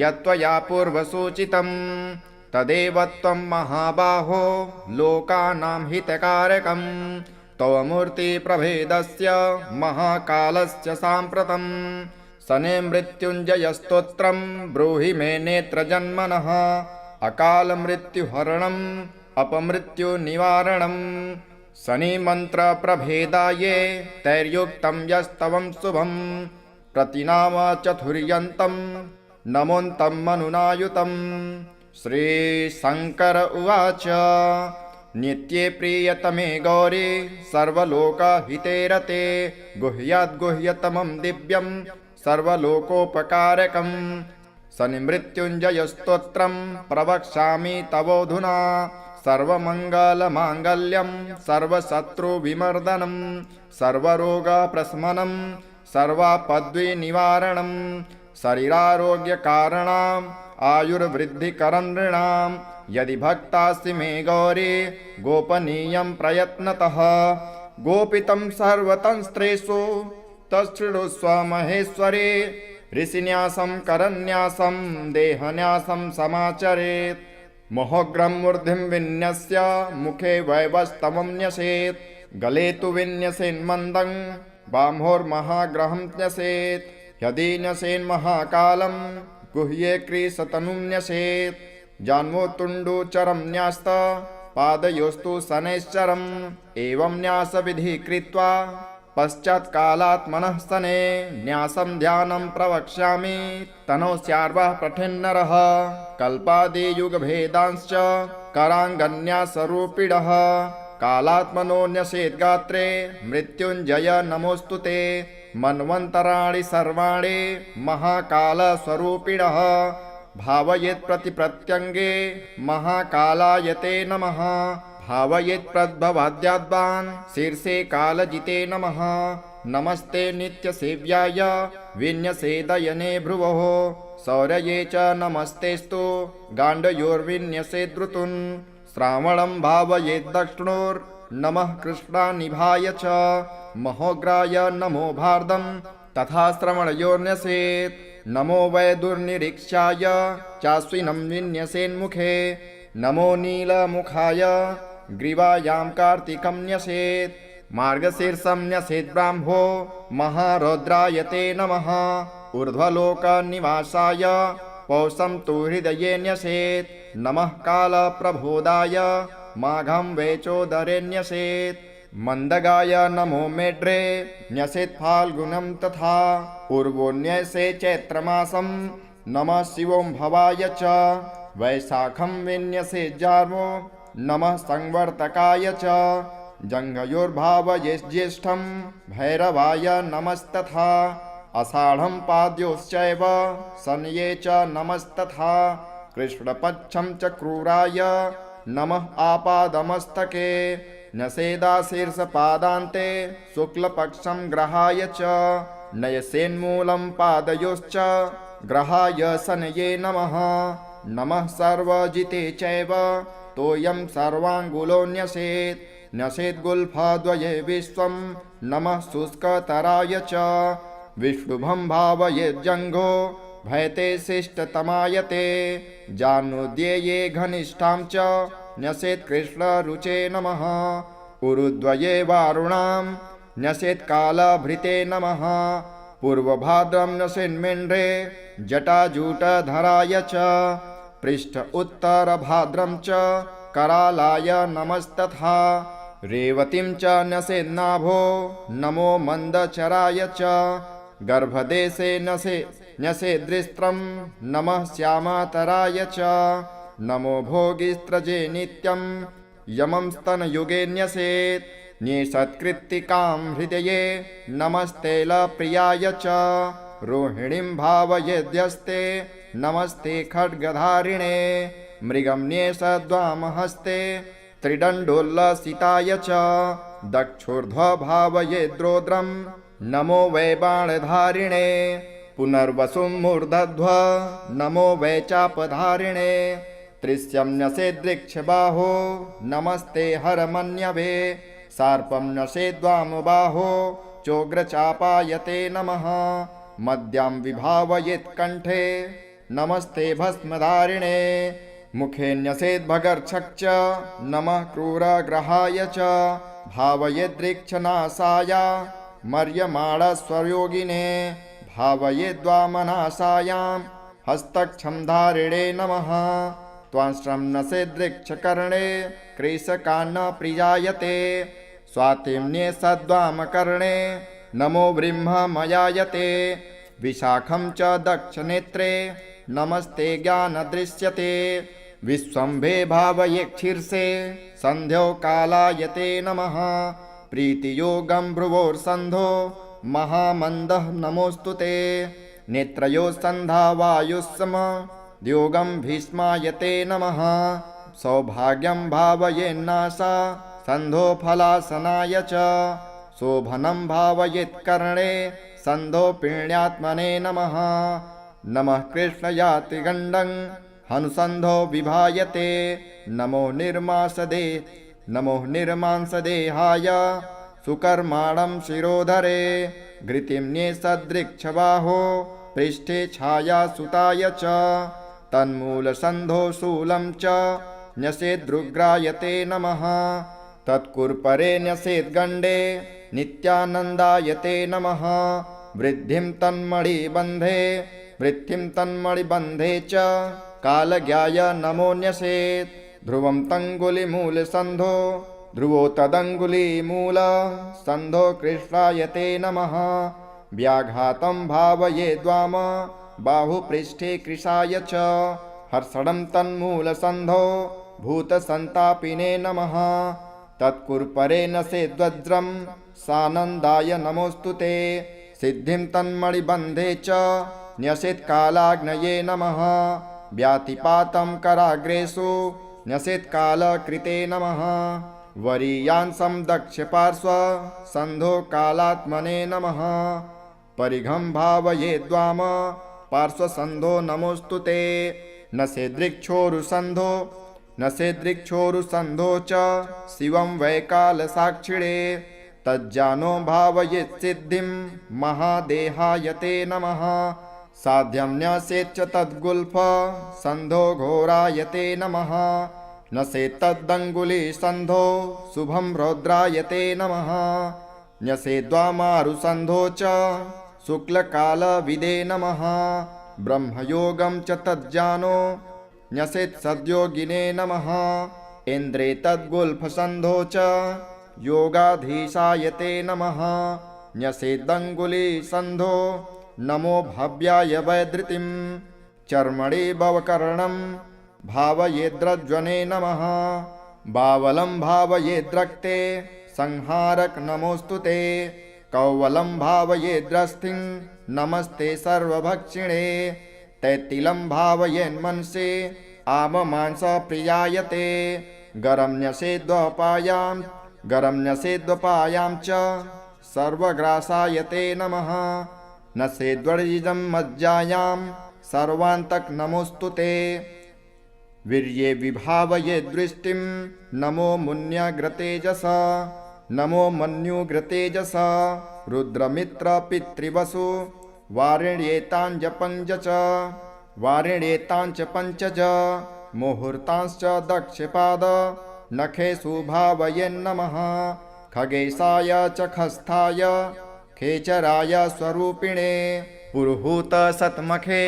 यत्त्वया पूर्वसूचितं तदेव त्वं महाबाहो लोकानां हितकारकं तव मूर्तिप्रभेदस्य महाकालस्य साम्प्रतं शनि मृत्युञ्जयस्तोत्रं ब्रूहि मे नेत्रजन्मनः अकाल मृत्युहरणम् अपमृत्युनिवारणम् शनि मंत्र प्रभेदाये तैर्युक्तं यस्तवं शुभं प्रतिनाम चतुर्यन्तं नमोन्तं मनुनायुतं। श्री शंकर उवाच नित्ये प्रियतमे गौरी सर्वलोकहिते रते गुह्याद्गुह्यतमं दिव्यं सर्वलोकोपकारकं शनिमृत्युञ्जयस्तोत्रं प्रवक्ष्यामि तवोऽधुना सर्वमङ्गलमाङ्गल्यं सर्वशत्रुविमर्दनं सर्वरोगप्रशमनं सर्वापद्विनिवारणं शरीरारोग्यकारणम् आयुर्वृद्धिकरं नृणां यदि भक्तासि मे गौरी गोपनीयं प्रयत्नतः गोपितं सर्वतंस्त्रेषु तच्छृणुस्व महेश्वरे ऋषिन्यासं करन्यासं देहन्यासं समाचरेत् मोहग्रं मूर्धिं विन्यस्य मुखे वैवस्तवं न्यसेत् गले तु विन्यसेन्मन्दं बाह्वोर्महाग्रहं न्यसेत् यदि न्यसेन्महाकालं गुह्ये क्रीशतनुं न्यसेत् जान्वोत्तुण्डोचरं न्यास्त पादयोस्तु शनैश्चरम् एवं न्यासविधि कृत्वा पश्चात् कालात्मनः शने न्यासं ध्यानं प्रवक्ष्यामि तनोस्यार्वः पठेन्नरः कल्पादियुगभेदांश्च कराङ्गन्यासरूपिणः कालात्मनो न्यसेद्गात्रे मृत्युञ्जय नमोऽस्तु ते मन्वन्तराणि सर्वाणि महाकालस्वरूपिणः भावयेत् प्रतिप्रत्यङ्गे महाकालाय ते नमः भावयेत् प्रद्भवाद्याद्वान् शीर्षे कालजिते नमः नमस्ते नित्यसेव्याय विन्यसेदयने भ्रुवोः शौर्ये च नमस्तेस्तु गाण्डयोर्विन्यसेद्रुतुन् श्रावणं भावयेद्दक्षिणोर्नमः कृष्णानिभाय च महोग्राय नमो भारदं तथा श्रवणयोर्न्यसेत् नमो वैदुर्निरीक्षाय चाश्विनं विन्यसेन्मुखे नमो नीलमुखाय ग्रीवायां कार्तिकं न्यसेत् मार्गशीर्षं न्यसेत् ब्राह्मो महारौद्राय ते नमः ऊर्ध्वलोकनिवासाय पौषं तु हृदये न्यसेत् नमः कालप्रबोधाय माघं वेचोदरे न्यसेत् मन्दगाय नमो मेढ्रे न्यसेत् फाल्गुनं तथा पूर्वोऽन्यसे चैत्रमासं नमः शिवों भवाय च वैशाखं विन्यसेत् जार्वो नमः संवर्तकाय च जङ्घयोर्भावये ज्येष्ठं भैरवाय नमस्तथा आषाढं पाद्योश्चैव शनये च नमस्तथा कृष्णपक्षं च क्रूराय नमः आपादमस्तके न्यसेदाशीर्षपादान्ते शुक्लपक्षं ग्रहाय च नयसेन्मूलं पादयोश्च ग्रहाय शनये नमः नमः सर्वजिते चैव तोयं सर्वाङ्गुलो न्यसेत् न्यसेद्गुल्फद्वये विश्वं नमः शुष्कतराय च विष्णुभं भावयेज्जङ्घो भयते शिष्टतमायते जानुद्येये घनिष्ठां च न्यसेत् कृष्णरुचे नमः उरुद्वये वारुणां न्यसेत् कालभृते नमः पूर्वभाद्रं न्यसेन्मेण्ड्रे जटाजूटधराय च पृष्ठ उत्तरभाद्रं च करालाय नमस्तथा रेवतीं च न्यसेन्नाभो नमो मन्दचराय च गर्भदेशे न्यसेद्रिस्त्रं नमः श्यामातराय च नमो भोगिस्त्रजे नित्यं यमं स्तनयुगे न्यसेत् न्येषत्कृत्तिकां हृदये नमस्तेलप्रियाय च रोहिणीं भावयेद्यस्ते नमस्ते खड्गधारिणे मृगं न्येषद्वामहस्ते त्रिदण्डोल्लसिताय च दक्षोर्ध्वभावयेद्रोद्रं नमो वै बाणधारिणे पुनर्वसुं मूर्धध्व नमो वै चापधारिणे त्रिस्यं न्यसेद्वृक्षबाहो नमस्ते हरमन्यवे सर्पं न्यसेद्वामबाहो चोग्रचापायते नमः मद्यां विभावयेत्कण्ठे नमस्ते भस्मधारिणे मुखे न्यसेद्भगर्क्षक् च नमः क्रूरग्रहाय च भावयेद्रीक्षनाशाय मर्यमाणस्वयोगिने भावयेद्वामनाशायां हस्तक्षमधारिणे नमः त्वांश्रं न्यसेद्रीक्षकर्णे कृशकान्नप्रियायते स्वातिम्ने सद्वामकर्णे नमो ब्रह्ममयायते विशाखं च दक्षनेत्रे नमस्ते ज्ञानदृश्यते विश्वम्भे भावयेक्षीर्षे सन्ध्यो कालायते नमः प्रीतियोगं भ्रुवोर्सन्धो महामन्दः नमोऽस्तु ते नेत्रयोः सन्धा वायुस्सम द्योगं भीष्मायते नमः सौभाग्यं भावयेन्नासा सन्धो फलासनाय च शोभनं भावयेत्कर्णे सन्धो पिण्यात्मने नमः नमः कृष्णयातिगण्डं हनुसन्धो विभायते नमो निर्मांसदेहाय सुकर्माणं शिरोधरे घृतिं न्येषद्वृक्षबाहो पृष्ठे छायासुताय च तन्मूलसन्धो शूलं च न्यसेद्रुग्रायते नमः तत्कुर्परे न्यसेद्गण्डे नित्यानन्दायते नमः वृद्धिं तन्मणिबन्धे च कालज्ञाय नमो न्यसेत् ध्रुवं तङ्गुलिमूलसन्धो ध्रुवो तदङ्गुलिमूलसन्धो कृष्णायते नमः व्याघातं भावयेद्वाम बाहुपृष्ठे कृशाय च हर्षणं तन्मूलसन्धो भूतसन्तापिने नमः तत्कुर्परे नसेद्वज्रं सानन्दाय नमोऽस्तु ते सिद्धिं तन्मणिबन्धे च न्यसेत्कालाग्नये नमः व्यातिपातं कराग्रेषु न्यसेत्कालकृते नमः वरीयांसं दक्षपार्श्व सन्धो कालात्मने नमः परिघं भावयेद्वाम पार्श्वसन्धो नमोऽस्तु ते न सेदृक्षोरुसन्धो च शिवं वैकालसाक्षिणे तज्जानो भावयेत् सिद्धिं महादेहाय ते नमः साध्यं न्यसेच्च तद्गुल्फ सन्धो घोराय ते नमः न सेत्तदङ्गुली सन्धो शुभं रौद्राय ते नमः न्यसेद्वामारुसन्धो च शुक्लकालविदे नमः ब्रह्मयोगं च तज्जानो न्यसेत् सद्योगिने नमः इन्द्रे तद्गुल्फसन्धो च योगाधीशाय ते नमः न्यसेदङ्गुली सन्धो नमो भव्याय वैधृतिं चर्मणि भवकर्णं भावयेद्रज्वने नमः बावलं भावयेद्रक्ते संहारक नमोऽस्तु ते कौवलं भावयेद्रस्थिं नमस्ते सर्वभक्षिणे तैतिलं भावयेन्मनसे आममांसप्रियाय ते गरं न्यसेद्वपायां च सर्वग्रासाय ते नमः न सेद्वर्जितं मज्जायां सर्वान्तक नमोऽस्तु ते वीर्ये विभावये दृष्टिं नमो मुन्यग्रतेजस नमो मन्युग्रतेजस रुद्रमित्रपितृवसु वारिण्येताञ्च पञ्चज मुहूर्तांश्च दक्षपाद नखेषु भावयेन्नमः खगेशाय च खस्थाय खेचराय स्वरूपिणे पुरुहूत सत्मखे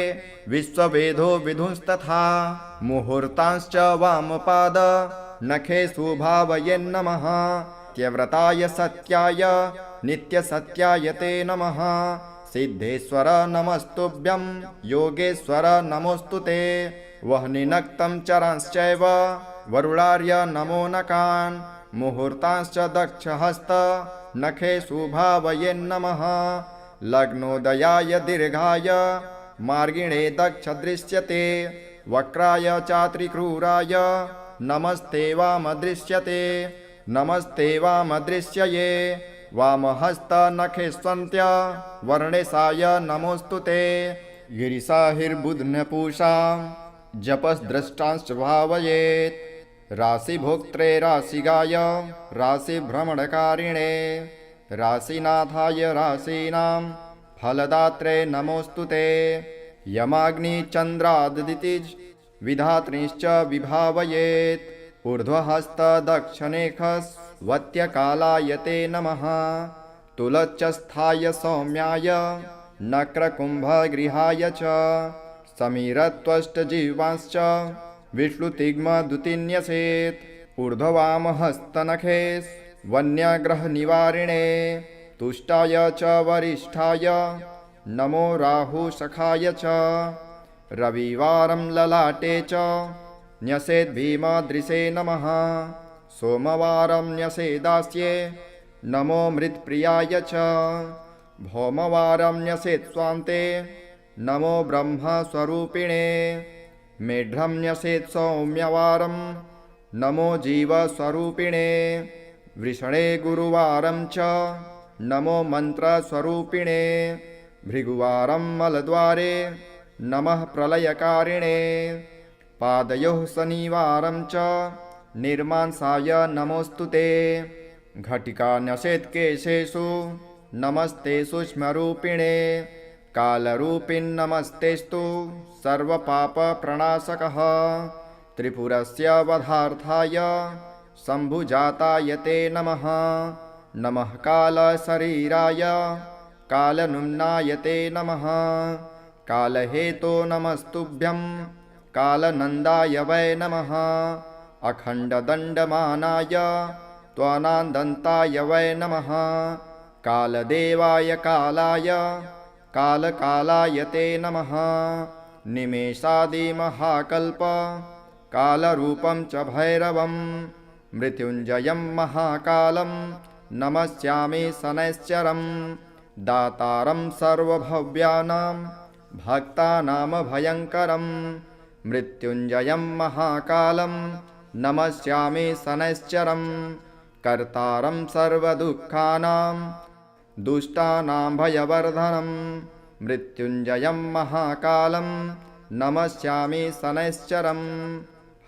विश्ववेदो विधुंस्तथा मुहूर्तांश्च वामपाद नखेषु भावयेन्नमः त्यव्रताय सत्याय नित्यसत्याय ते नमः सिद्धेश्वर नमस्तुभ्यं योगेश्वर नमोऽस्तु ते वह्निनक्तं चरांश्चैव वरुणार्य नमो नकान् मुहूर्तांश्च दक्षहस्त नखेषु भावयेन्नमः लग्नोदयाय दीर्घाय मार्गिणे दक्ष दृश्यते वक्राय चात्रिक्रूराय नमस्ते वामदृश्यये वामहस्त नखेष्वन्त्य वर्णेशाय नमोऽस्तु ते गिरिशाहिर्बुध्नपूषा जपस्द्रष्टांश्च भावयेत् राशिभोक्त्रे राशिगाय राशिभ्रमणकारिणे राशिनाथाय राशीनां फलदात्रे नमोऽस्तु ते यमाग्निचन्द्रादितिज विधात्रीश्च विभावयेत् ऊर्ध्वहस्तदक्षिणेखस्वत्यकालाय ते नमः तुलच्चस्थाय सौम्याय नक्रकुम्भगृहाय च समीरत्वष्टजीवांश्च विष्णुतिग्मदुतिन्यसेत् ऊर्ध्ववामहस्तनखे वन्यग्रहनिवारिणे तुष्टाय च वरिष्ठाय नमो राहुसखाय च रविवारं ललाटे च न्यसेद्भीमदृशे नमः सोमवारं न्यसेदास्ये नमो मृत्प्रियाय च भौमवारं न्यसेत्स्वान्ते नमो ब्रह्मस्वरूपिणे मेढ्रं न्यसेत् सौम्यवारं नमो जीवस्वरूपिणे वृषणे गुरुवारं च नमो मन्त्रस्वरूपिणे भृगुवारं मलद्वारे नमः प्रलयकारिणे पादयोः शनिवारं च निर्मांसाय नमोऽस्तु ते घटिका न्यसेत् केशेषु नमस्ते सूक्ष्मरूपिणे कालरूपिन्नमस्तेस्तु सर्वपापप्रणाशकः त्रिपुरस्य वधार्थाय शम्भुजाताय ते नमः नमः कालशरीराय कालनुम्नाय ते नमः कालहेतो नमस्तुभ्यं कालनन्दाय वै नमः अखण्डदण्डमानाय त्वनान्दन्ताय वै नमः कालदेवाय कालाय कालकालाय ते नमः निमेषादिमहाकल्प कालरूपं च भैरवं मृत्युञ्जयं महाकालं नमस्यामि शनैश्चरं दातारं सर्वभव्यानां भक्तानां भयङ्करं मृत्युञ्जयं महाकालं नमस्यामि शनैश्चरं कर्तारं सर्वदुःखानां दुष्टानां भयवर्धनं मृत्युञ्जयं महाकालं नमस्यामि शनैश्चरम्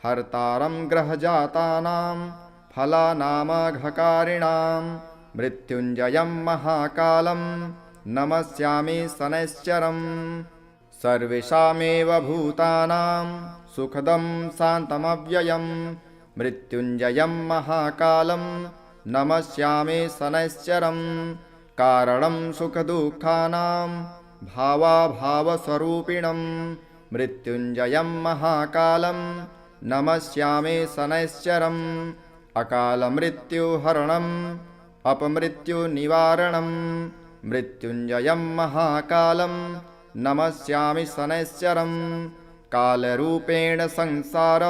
हर्तारं ग्रहजातानां फलानामघकारिणां मृत्युञ्जयं महाकालं नमस्यामि शनैश्चरम् सर्वेषामेव भूतानां सुखदं शान्तमव्ययं मृत्युञ्जयं महाकालं नमस्यामि शनैश्चरम् कारणं सुखदुःखानां भावाभावस्वरूपिणं मृत्युञ्जयं महाकालं नमस्यामि शनैश्चरम् अकालमृत्युहरणम् अपमृत्युनिवारणं मृत्युञ्जयं महाकालं नमस्यामि शनैश्चरम् कालरूपेण संसार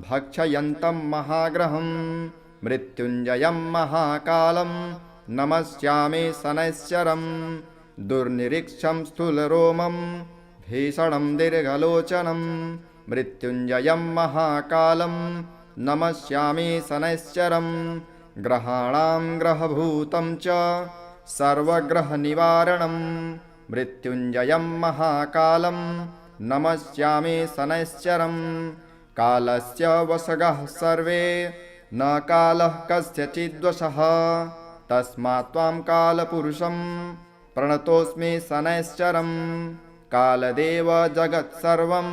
भक्षयन्तं महाग्रहं मृत्युञ्जयं महाकालं नमस्यामि शनैश्चरम् दुर्निरीक्षं स्थूलरोमं भीषणं दीर्घलोचनं मृत्युञ्जयं महाकालं नमस्यामि शनैश्चरम् ग्रहाणां ग्रहभूतं च सर्वग्रहनिवारणं मृत्युञ्जयं महाकालं नमस्यामि शनैश्चरम् कालस्य वशगः सर्वे न कालः कस्यचिद्वशः तस्मात् त्वां कालपुरुषं प्रणतोऽस्मि शनैश्चरम् कालदेव जगत्सर्वं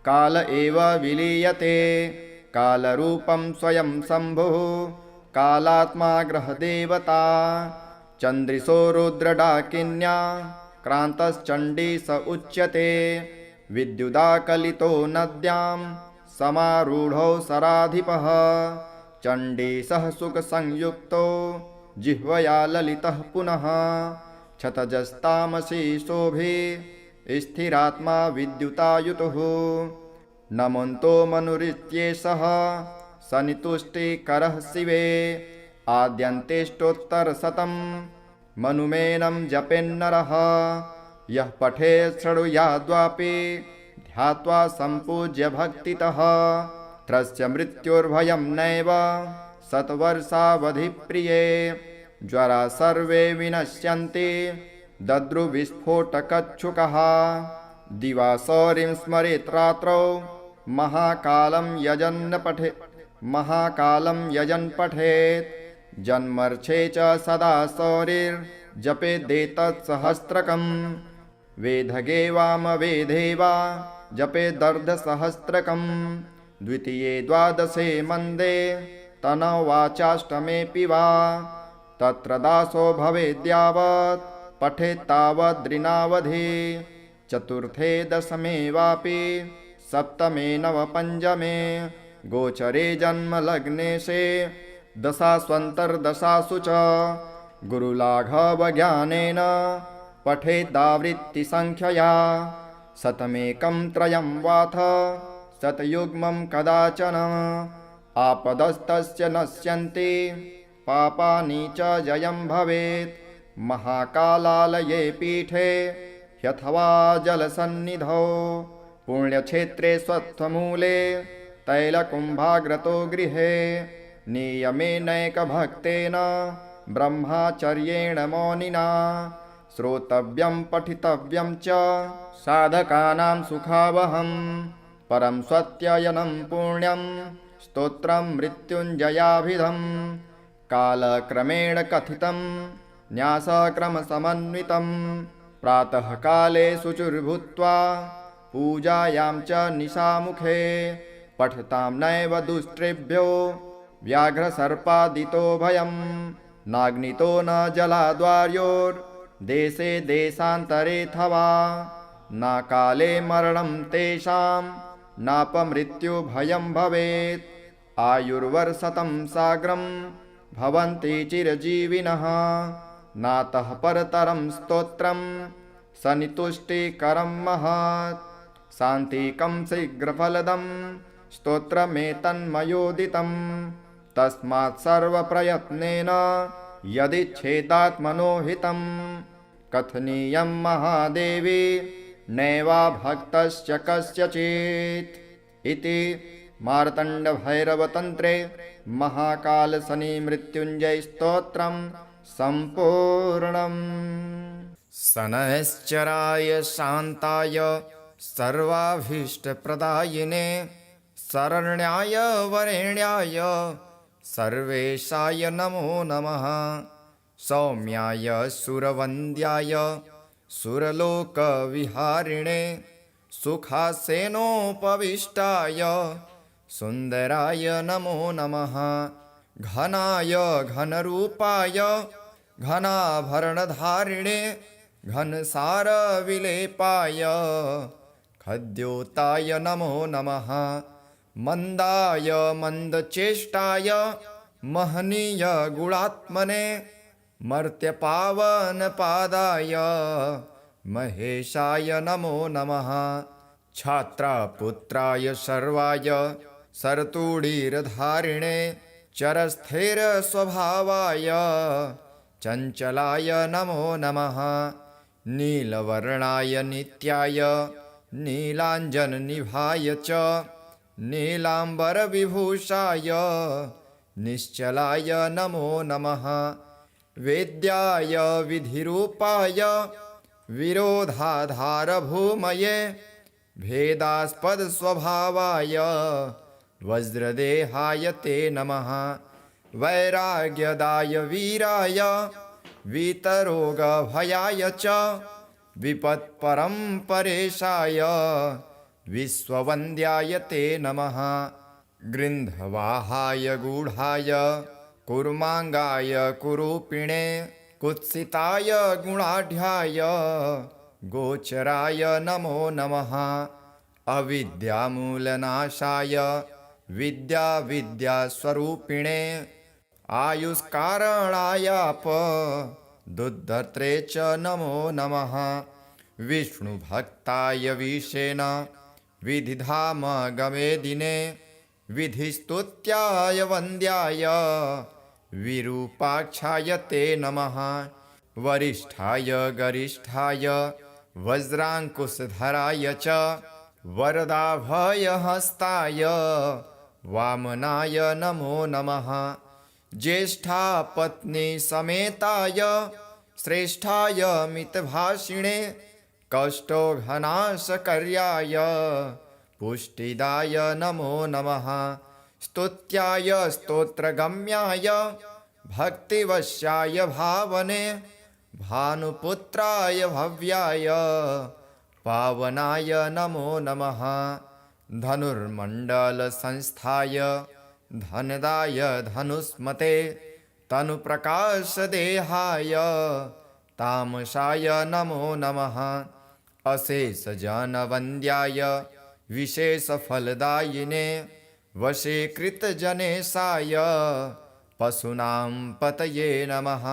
काल एव विलीयते कालरूपं स्वयं शम्भुः कालात्मा ग्रहदेवता चन्द्रिशो रुद्रडाकिन्या क्रान्तश्चण्डीश उच्यते विद्युदाकलितो नद्यां समारूढो सराधिपः चण्डीशः सुखसंयुक्तो जिह्वया ललितः पुनः क्षतजस्तामसी शोभे स्थिरात्मा विद्युतायुतुः नमन्तो मनुरित्येषः सनितुष्टिकरः शिवे आद्यन्तेष्टोत्तरशतं मनुमेनं जपेन्नरः यः पठेत् शृणुयाद्वापि ध्यात्वा सम्पूज्य भक्तितः त्रस्य मृत्युर्भयं नैव शतवर्षावधिप्रिये ज्वरा सर्वे विनश्यन्ति दद्रुविस्फोटकच्छुकः दिवासौरिं स्मरेत् रात्रौ महाकालं यजन् पठेत् जन्मर्षे च सदा सौरिर्जपेदेतत् सहस्रकम् वेदगे वामवेदे वा जपेदर्धसहस्रकम् द्वितीये द्वादशे मन्दे तनवाचाष्टमेऽपि वा तत्र दासो भवेद्यावत् पठेत्तावद्रिनावधि चतुर्थे दशमे वापि सप्तमे नवपञ्चमे गोचरे जन्मलग्नेशे दशास्वन्तर्दशासु च गुरुलाघवज्ञानेन पठेदावृत्तिसङ्ख्यया शतमेकं त्रयं वाथ शतयुग्मं कदाचन आपदस्तस्य नश्यन्ति पापानि च जयं भवेत् महाकालालये पीठे ह्यथवा जलसन्निधौ पुण्यक्षेत्रे स्वत्वमूले तैलकुम्भाग्रतो गृहे नियमेनैकभक्तेन ब्रह्मचर्येण मौनिना श्रोतव्यं पठितव्यं च साधकानां सुखावहम् परं स्वत्ययनं पुण्यं स्तोत्रं मृत्युञ्जयाभिधम् कालक्रमेण कथितं न्यासक्रमसमन्वितं प्रातः काले शुचिर्भूत्वा पूजायां च निशामुखे पठतां नैव दुष्टृभ्यो व्याघ्रसर्पादितो भयं नाग्नितो न जलाद्वार्योर्देशे देशान्तरेऽथवा न काले मरणं तेषां नापमृत्युभयं भवेत् आयुर्वर्षतं साग्रं भवन्ति चिरजीविनः नातः परतरं स्तोत्रं सनितुष्टिकरं महत् शान्तिकं शीघ्रफलदं स्तोत्रमेतन्मयोदितं तस्मात् सर्वप्रयत्नेन यदिच्छेदात्मनो हितं कथनीयं महादेवी नैवा भक्तस्य कस्यचित् इति मार्तण्डभैरवतन्त्रे महाकालशनिमृत्युञ्जयस्तोत्रं सम्पूर्णम्। शनैश्चराय शान्ताय सर्वाभीष्टप्रदायिने शरण्याय वरेण्याय सर्वेशाय नमो नमः। सौम्याय सुरवन्द्याय सुरलोकविहारिणे सुखासेनोपविष्टाय सुन्दराय नमो नमः। घनाय घनरूपाय घनाभरणधारिणे घनसारविलेपाय खद्योताय नमो नमः। मन्दाय मन्दचेष्टाय महनीय गुणात्मने मर्त्यपावनपादाय महेशाय नमो नमः। छात्रापुत्राय सर्वाय सरतुडीरधारिणे चरस्थिरस्वभावाय चञ्चलाय नमो नमः। नीलवर्णाय नित्याय नीलाञ्जननिभाय च नीलाम्बरविभूषाय निश्चलाय नमो नमः। वेद्याय विधिरूपाय विरोधाधारभूमये भेदास्पदस्वभावाय वज्रदेहाय ते नमः। वैराग्यदाय वीराय वीतरोगभयाय च विपत्परम्परेशाय विश्ववन्द्याय ते नमः। गृन्धवाहाय गूढाय कुर्माङ्गाय कुरूपिणे कुत्सिताय गुणाढ्याय गोचराय नमो नमः। अविद्यामूलनाशाय विद्यास्वरूपिणे आयुष्कारणायाप दुद्धर्त्रे च नमो नमः। विष्णुभक्ताय विशेन विधिधाम गमेदिने विधिस्तुत्याय वन्द्याय विरूपाक्षाय ते नमः। वरिष्ठाय गरिष्ठाय वज्राङ्कुशधराय च वरदाभयहस्ताय वामनाय नमो नमः। ज्येष्ठापत्नी समेताय श्रेष्ठाय मितभाषिणे कष्टोघनाशकर्याय पुष्टिदाय नमो नमः। स्तुत्याय स्तोत्रगम्याय भक्तिवश्याय भावने भानुपुत्राय भव्याय पावनाय नमो नमः। धनुर्मण्डलसंस्थाय धनदाय धनुष्मते तनुप्रकाशदेहाय तामसाय नमो नमः। अशेषजनवन्द्याय विशेषफलदायिने वशीकृतजनेशाय पशूनां पतये नमः।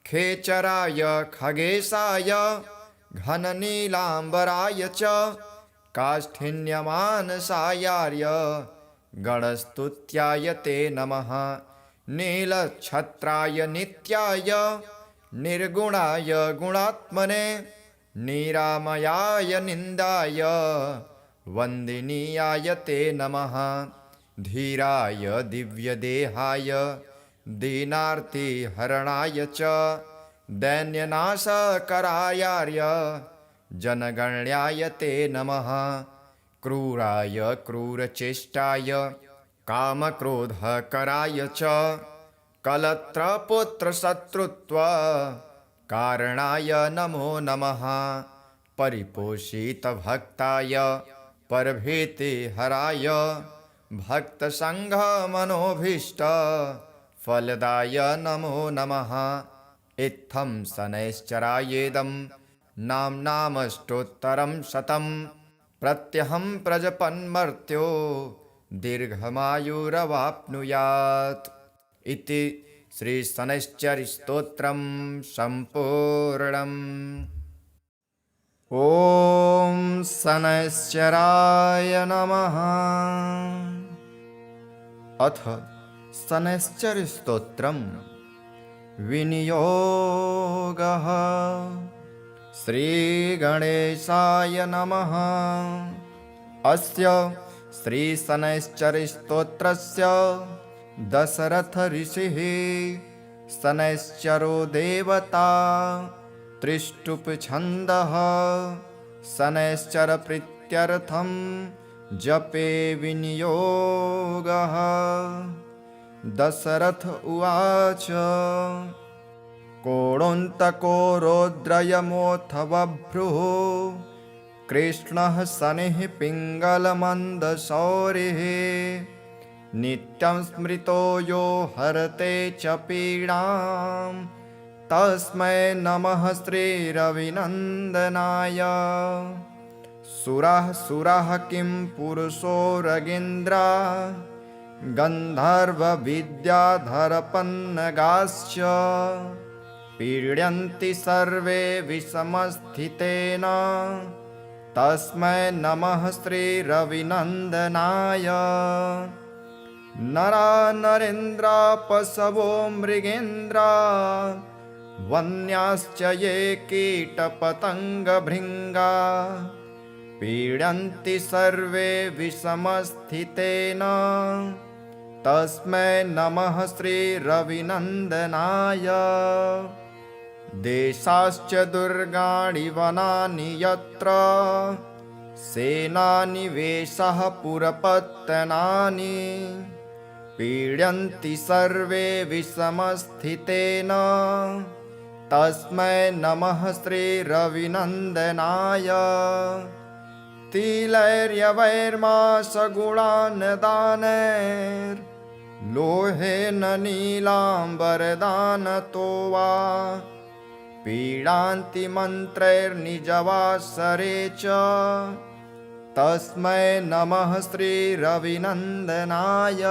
खेचराय खगेशाय घननीलाम्बराय च काष्ठिन्यमानसायार्य गणस्तुत्याय ते नमः। नीलच्छत्राय नित्याय निर्गुणाय गुणात्मने निरामयाय निन्दाय वन्दिनीयाय ते नमः। धीराय दिव्यदेहाय दीनार्तिहरणाय च दैन्यनाशकरायार्य जनगण्याय ते नमः। क्रूराय क्रूरचेष्टाय कामक्रोधकराय च कलत्रपुत्रशत्रुत्व कारणाय नमो नमः। परिपोषितभक्ताय परभीतिहराय भक्तसङ्घमनोभीष्ट फलदाय नमो नमः। इत्थं शनैश्चरायेदं नाम्नामष्टोत्तरं शतं प्रत्यहं प्रजपन्मर्त्यो दीर्घमायुरवाप्नुयात् इति श्रीशनैश्चरस्तोत्रं सम्पूर्णम्। ॐ शनैश्चराय नमः। अथ शनैश्चरस्तोत्रं विनियोगः। श्रीगणेशाय नमः। अस्य श्रीशनैश्चरस्तोत्रस्य दशरथ ऋषिः शनैश्चरो देवता त्रिष्टुप् शनैश्चर प्रीत्यर्थं जपे विनियोगः। दशरथ उवाच कोणोऽन्तको रौद्रयमोऽथ बभ्रुः कृष्णः शनिः पिङ्गलमन्दशौरिः नित्यं स्मृतो यो हरते च पीडां तस्मै नमः श्रीरविनन्दनाय। सुरः किं पुरुषो रगेन्द्रा गन्धर्वविद्याधरपन्नगाश्च पीड्यन्ति सर्वे विषमस्थितेन तस्मै नमः श्रीरविनन्दनाय। नरा नरेन्द्रा पशवो मृगेन्द्रा वन्याश्च ये कीटपतङ्गभृङ्गा पीड्यन्ति सर्वे विषमस्थितेन तस्मै नमः श्रीरविनन्दनाय। देशाश्च दुर्गाणि वनानि यत्र सेनानिवेशः पुरपत्तनानि पीड्यन्ति सर्वे विषमस्थितेन तस्मै नमः श्रीरविनन्दनाय। तिलैर्यवैर्मासगुणान् दानैर्लोहेन नीलाम्बरदानतो वा पीडान्ति मन्त्रैर्निजवासरे च तस्मै नमः श्रीरविनन्दनाय।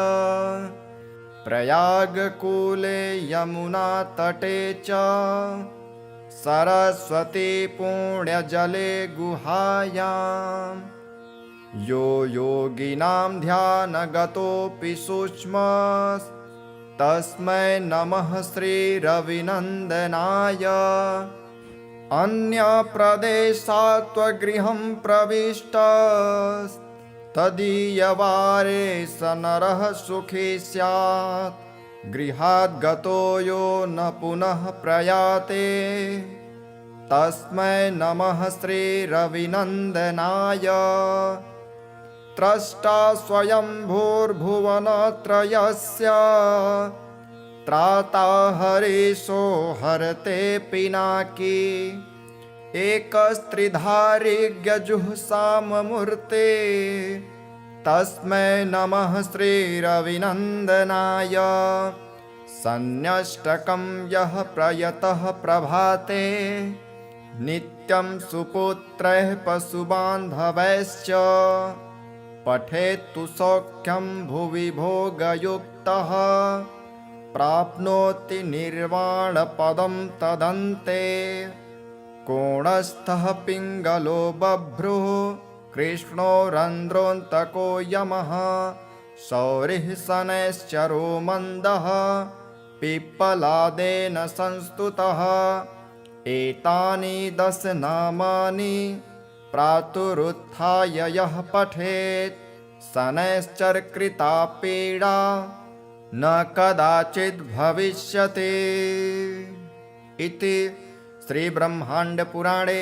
प्रयागकूले यमुनातटे च सरस्वती पुण्यजले गुहायां यो योगिनां ध्यानगतोऽपि सूक्ष्मस्तस्मै नमः श्रीरविनन्दनाय। अन्यप्रदेशात् त्वगृहं प्रविष्टस्तदीयवारे स नरः सुखी स्यात् गृहात् गतो यो न पुनः प्रयाते तस्मै नमः श्रीरविनन्दनाय। त्रष्टा स्वयंभूर्भुवनत्रयस्य त्राता हरीशो हरते पिनाकी एकस्त्रिधारिज्ञजुःसाममूर्ते तस्मै नमः श्रीरविनन्दनाय। सन्न्यष्टकं यः प्रयतः प्रभाते नित्यं सुपुत्रैः पशुबान्धवैश्च पठेत्तु सौख्यं भुवि भोगयुक्तः प्राप्नोति निर्वाणपदं तदन्ते। कोणस्थः पिङ्गलो बभ्रुः कृष्णो रन्ध्रोऽन्तको यमः शौरिः शनैश्चरो मन्दः पिप्पलादेन संस्तुतः। एतानि 10 नामानि प्रातरुत्थाय यः पठेत् शनैश्चरकृता पीडा न कदाचित् भविष्यति। इति श्रीब्रह्माण्डपुराणे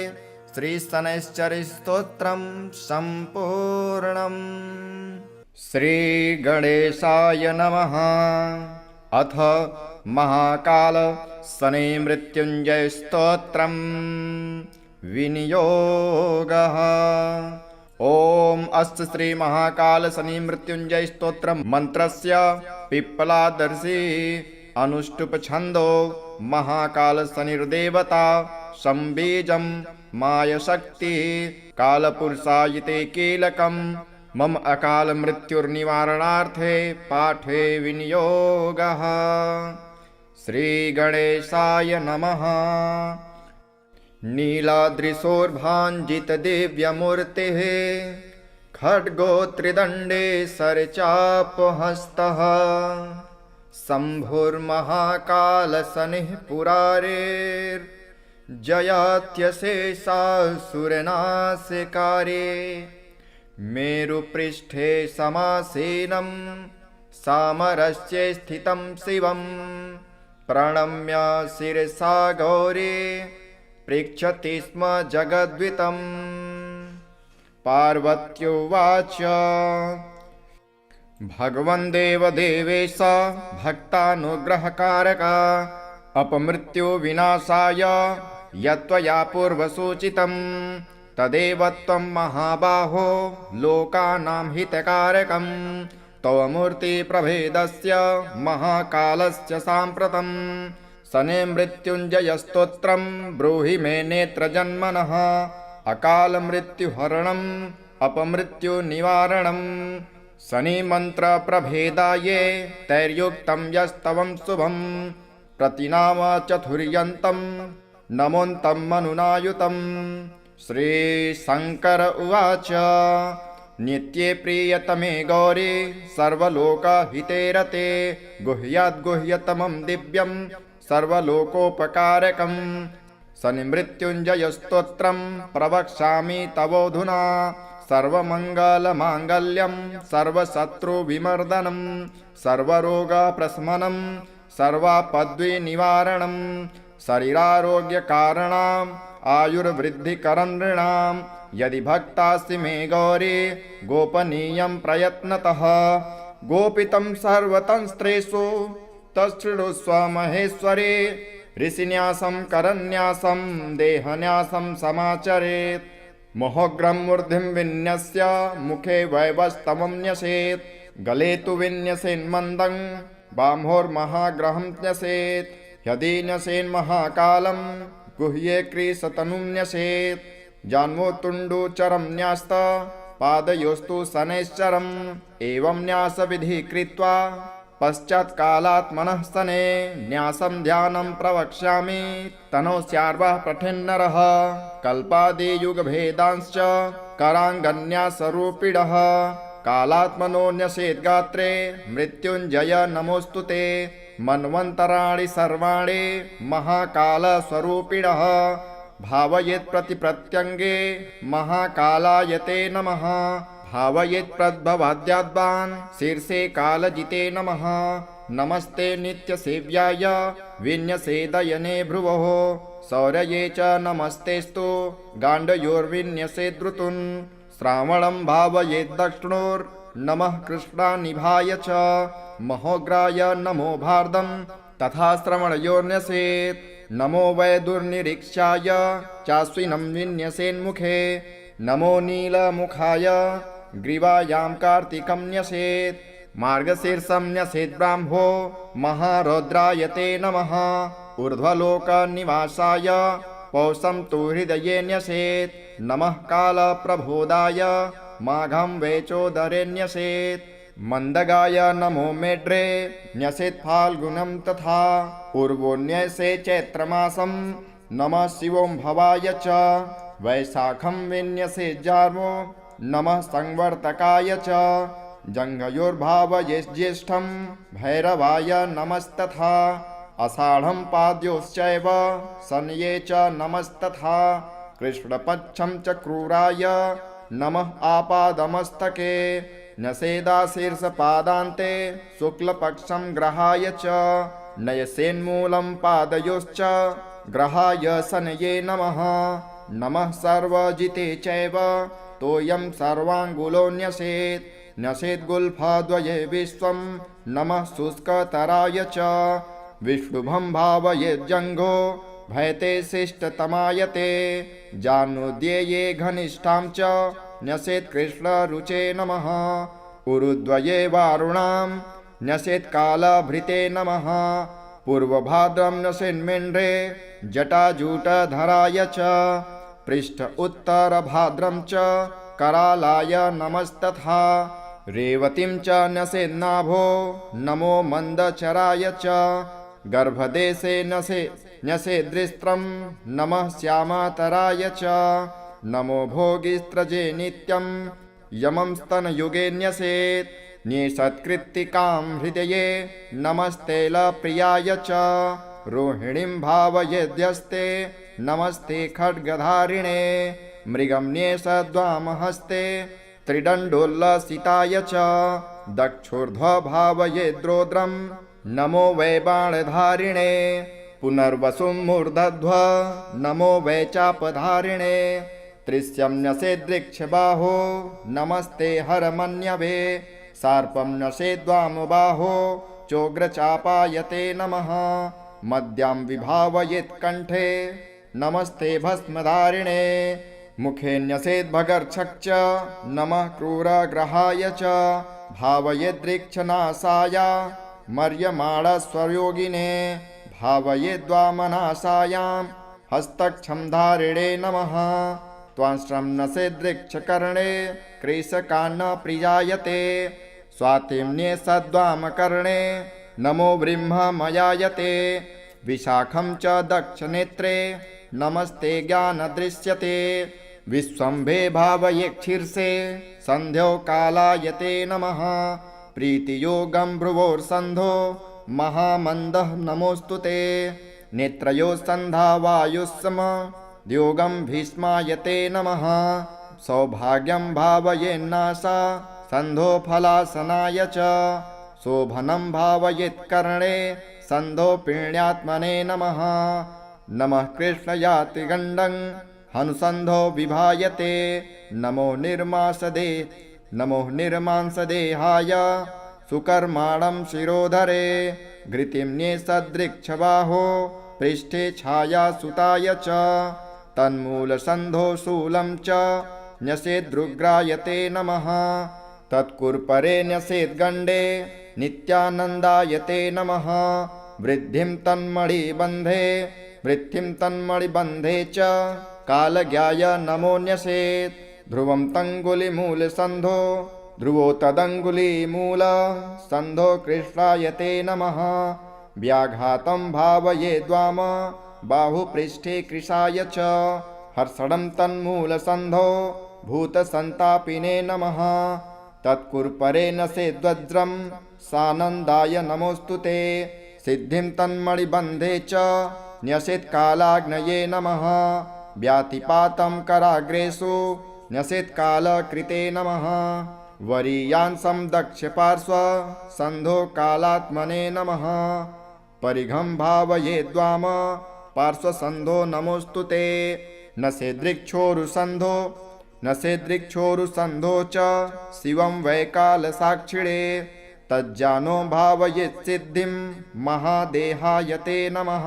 श्रीशनैश्चरस्तोत्रं सम्पूर्णम्। श्रीगणेशाय नमः। अथ महाकाल शनिमृत्युञ्जयस्तोत्रं विनियोगः। ॐ अस्य श्री महाकाल शनिमृत्युञ्जय स्तोत्रं मंत्रस्य पिप्पलादर्शी अनुष्टुप छन्दो महाकाल शनिर्देवता संबीजं मायशक्ति कालपुरुषायते कीलकं मम अकाल मृत्युर्निवारणार्थे पाठे विनियोगः। श्री गणेशाय नमः। नीलाद्रिशोर्भाञ्जितदिव्यमूर्तिः खड्गो त्रिदण्डे सरचापहस्तः शम्भुर्महाकालशनिः पुरारेर्जयात्यशेषासुरनाशकारे मेरुपृष्ठे समासीनं सामरस्ये स्थितं शिवं प्रणम्य शिरसा गौरी पृच्छति स्म जगद्वितं। पार्वत्युवाच भगवन् देवदेवेश भक्तानुग्रहकारक अपमृत्युविनाशाय यत्त्वया पूर्वसूचितं तदेव त्वं महाबाहो लोकानां हितकारकं। तव मूर्तिप्रभेदस्य महाकालस्य साम्प्रतं शने मृत्युञ्जयस्तोत्रं ब्रूहि मे नेत्रजन्मनः अकालमृत्युहरणम् अपमृत्युनिवारणम्। शनिमन्त्रप्रभेदाये तैर्युक्तं यस्तवं शुभं प्रतिनाम चतुर्यन्तं नमोऽन्तं मनुनायुतं। श्रीशङ्कर उवाच नित्ये प्रियतमे गौरी सर्वलोकहिते रते गुह्याद्गुह्यतमं दिव्यं सर्वलोकोपकारकं शनिमृत्युञ्जयस्तोत्रं प्रवक्ष्यामि तवोऽधुना सर्वमङ्गलमाङ्गल्यं सर्वशत्रुविमर्दनं सर्वरोगप्रशमनं सर्वापद्विनिवारणं शरीरारोग्यकारणम् आयुर्वृद्धिकरं नृणां। यदि भक्तासि मे गौरी गोपनीयं प्रयत्नतः गोपितं सर्वतंस्त्रेषु तच्छृणुस्व महेश्वरे। ऋषिन्यासं करन्यासं देहन्यासं समाचरेत् मोहग्रं मूर्धिं विन्यस्य मुखे वैवस्तं न्यसेत् गले तु विन्यसेन्मन्दं बाह्वोर्महाग्रहं न्यसेत्। यदि न्यसेन्महाकालं गुह्ये क्रीशतनुं न्यसेत् जान्मोत्तुण्डोचरं न्यास्त पादयोस्तु शनैश्चरम्। एवं न्यासविधि कृत्वा पश्चात्कालात् मनः शने न्यासं ध्यानं प्रवक्ष्यामि तनोस्यार्वः पठेन्नरः कल्पादियुगभेदांश्च कराङ्गन्यासरूपिणः। कालात्मनो न्यसेद्गात्रे मृत्युञ्जय नमोऽस्तु ते मन्वन्तराणि सर्वाणि महाकालस्वरूपिणः। भावयेत् प्रतिप्रत्यङ्गे महाकालाय ते नमः भावयेत् प्रद्भवाद्याद्वान् शीर्षे कालजिते नमः। नमस्ते नित्यसेव्याय विन्यसेदयने भ्रुवोः शौर्ये च नमस्तेस्तु गाण्डयोर्विन्यसेद्रुतुन्। श्रावणं भावयेत् दक्षिणोर्नमः कृष्णानिभाय च महोग्राय नमो भारदं तथा श्रवणयोर्न्यसेत्। नमो वैदुर्निरीक्षाय चाश्विनं विन्यसेन्मुखे नमो नीलमुखाय ग्रीवायां कार्तिकं न्यसेत्। मार्गशीर्षं न्यसेत् ब्राह्मो महारौद्राय ते नमः ऊर्ध्वलोकनिवासाय पौषं तु हृदये न्यसेत्। नमः कालप्रबोधाय माघं वेचोदरे न्यसेत्। मन्दगाय नमो मेढ्रे न्यसेत् फाल्गुनं तथा पूर्वो न्यसे चैत्रमासं नमः शिवों भवाय च। वैशाखं विन्यसेत् जार्वो नमः संवर्तकाय च। जङ्घयोर्भावयेत् ज्येष्ठं भैरवाय नमस्तथा आषाढं पाद्योश्चैव शनये च नमस्तथा। कृष्णपक्षं च क्रूराय नमः आपादमस्तके न्यसेदाशीर्षपादान्ते शुक्लपक्षं ग्रहाय च। नयसेन्मूलं पादयोश्च ग्रहाय शनये नमः। नमः सर्वजिते चैव तोयं सर्वाङ्गुलो न्यसेत् न्यसेद्गुल्फद्वये विश्वं नमः शुष्कतराय च। विष्णुभं भावयेज्जङ्घो भयते शिष्टतमायते जानुद्येये घनिष्ठां च न्यसेत् कृष्णरुचे नमः। उरुद्वये वारुणां न्यसेत् कालभृते नमः। पूर्वभाद्रं न्यसेन्मेण्ड्रे जटाजूटधराय च। पृष्ठ उत्तरभाद्रं च करालाय नमस्तथा। रेवतीं च न्यसेन्नाभो नमो मन्दचराय च। गर्भदेशे न्यसेद्रिस्त्रं नमः श्यामातराय च। नमो भोगिस्त्रजे नित्यं यमं स्तनयुगे न्यसेत्। न्येषत्कृत्तिकां हृदये नमस्तेलप्रियाय च। रोहिणीं भावयेद्यस्ते नमस्ते खड्गधारिणे। मृगं न्येषद्वामहस्ते त्रिदण्डोल्लसिताय च दक्षोर्ध्वभावयेद्रोद्रं नमो वै बाणधारिणे पुनर्वसुं मूर्धध्व नमो वै चापधारिणे त्रिस्यम्न्यसेदृक्षबाहो नमस्ते हरमन्यवे सार्पं न्यसेद्वामबाहो चोग्रचापायते नमः मद्यां विभावयेत्कण्ठे नमस्ते भस्मधारिणे मुखे न्यसेद्भगर्क्षक् च नमः क्रूरग्रहाय च भावयेद्रिक्षनासाय मर्यमाणस्वयोगिने भावयेद्वामनासायां हस्तक्षमधारिणे नमः त्वांश्रं नसेदृक्षकर्णे क्रेशकान्न प्रियायते स्वातिम्ने सद्वामकर्णे नमो ब्रह्ममयायते विशाखं च दक्षनेत्रे नमस्ते ज्ञानदृश्यते विश्वम्भे भावयेक्षीर्षे सन्ध्यो कालायते नमः प्रीतियोगं भ्रुवोर्सन्धो महामन्दः नमोऽस्तु ते नेत्रयो सन्धावायुस्सम योगं भीष्मायते नमः सौभाग्यं भावयेन्नासा सन्धो फलासनाय च शोभनं भावयेत्कर्णे सन्धो पीण्यात्मने नमः नमः कृष्णयातिगण्डं हनुसन्धो विभायते नमो निर्मांसदेहाय सुकर्माणं शिरोधरे घृतिम्ने सदृक्षबाहो पृष्ठे छायासुताय च तन्मूलसन्धो शूलं च न्यसेदृग्रायते नमः तत्कुर्परे न्यसेद्गण्डे नित्यानन्दायते नमः वृद्धिं तन्मणिबन्धे च कालज्ञाय नमो न्यसेत् ध्रुवं तङ्गुलिमूलसन्धो ध्रुवो तदङ्गुलीमूलसन्धो कृष्णायते नमः व्याघातं भावयेद्वाम बाहुपृष्ठे कृशाय च हर्षणं तन्मूलसन्धो भूतसन्तापिने नमः तत्कुर्परे नसेद्वज्रं सानन्दाय नमोऽस्तु ते सिद्धिं तन्मणिबन्धे च न्यसेत्कालाग्नये नमः व्यातिपातं कराग्रेषु न्यसेत्कालकृते नमः वरीयांसं दक्षपार्श्व सन्धो कालात्मने नमः परिघं भावयेद्वाम पार्श्वसन्धो नमोऽस्तु ते नसेदृक्षोरुसन्धो च शिवं वैकालसाक्षिणे तज्जानो भावयेत्सिद्धिं महादेहायते नमः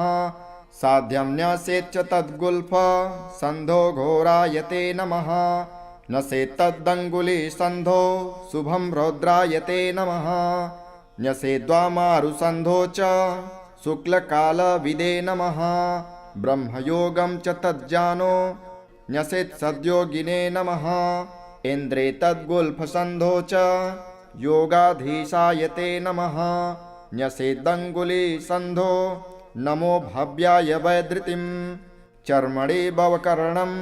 साध्यं न्यसेच्च तद्गुल्फ सन्धो घोरायते नमः न्यसेत्तदङ्गुलीसन्धो शुभं रौद्रायते नमः न्यसेद्वामारुसन्धो च शुक्लकालविदे नमः ब्रह्मयोगं च तज्जानो न्यसेत्सद्योगिने नमः इन्द्रे तद्गुल्फसन्धो च योगाधीशायते नमः न्यसेदङ्गुलीसन्धो नमो भव्याय वैधृतिं चर्मणि भवकर्णं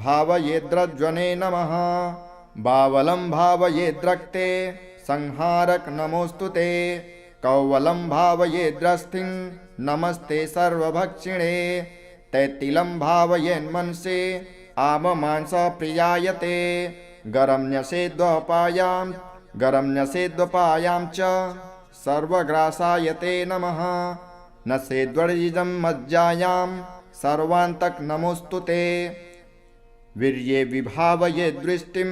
भावयेद्रज्वने नमः बावलं भावयेद्रक्ते संहारक नमोऽस्तु ते कौवलं भावयेद्रस्थिं नमस्ते सर्वभक्षिणे तैतिलं भावयेन्मनसे आममांसप्रियायते गरं न्यसेद्वपायां च सर्वग्रासायते नमः नसेद्वर्जितं मज्जायां सर्वान्तक नमोऽस्तु ते वीर्ये विभावयेद्दृष्टिं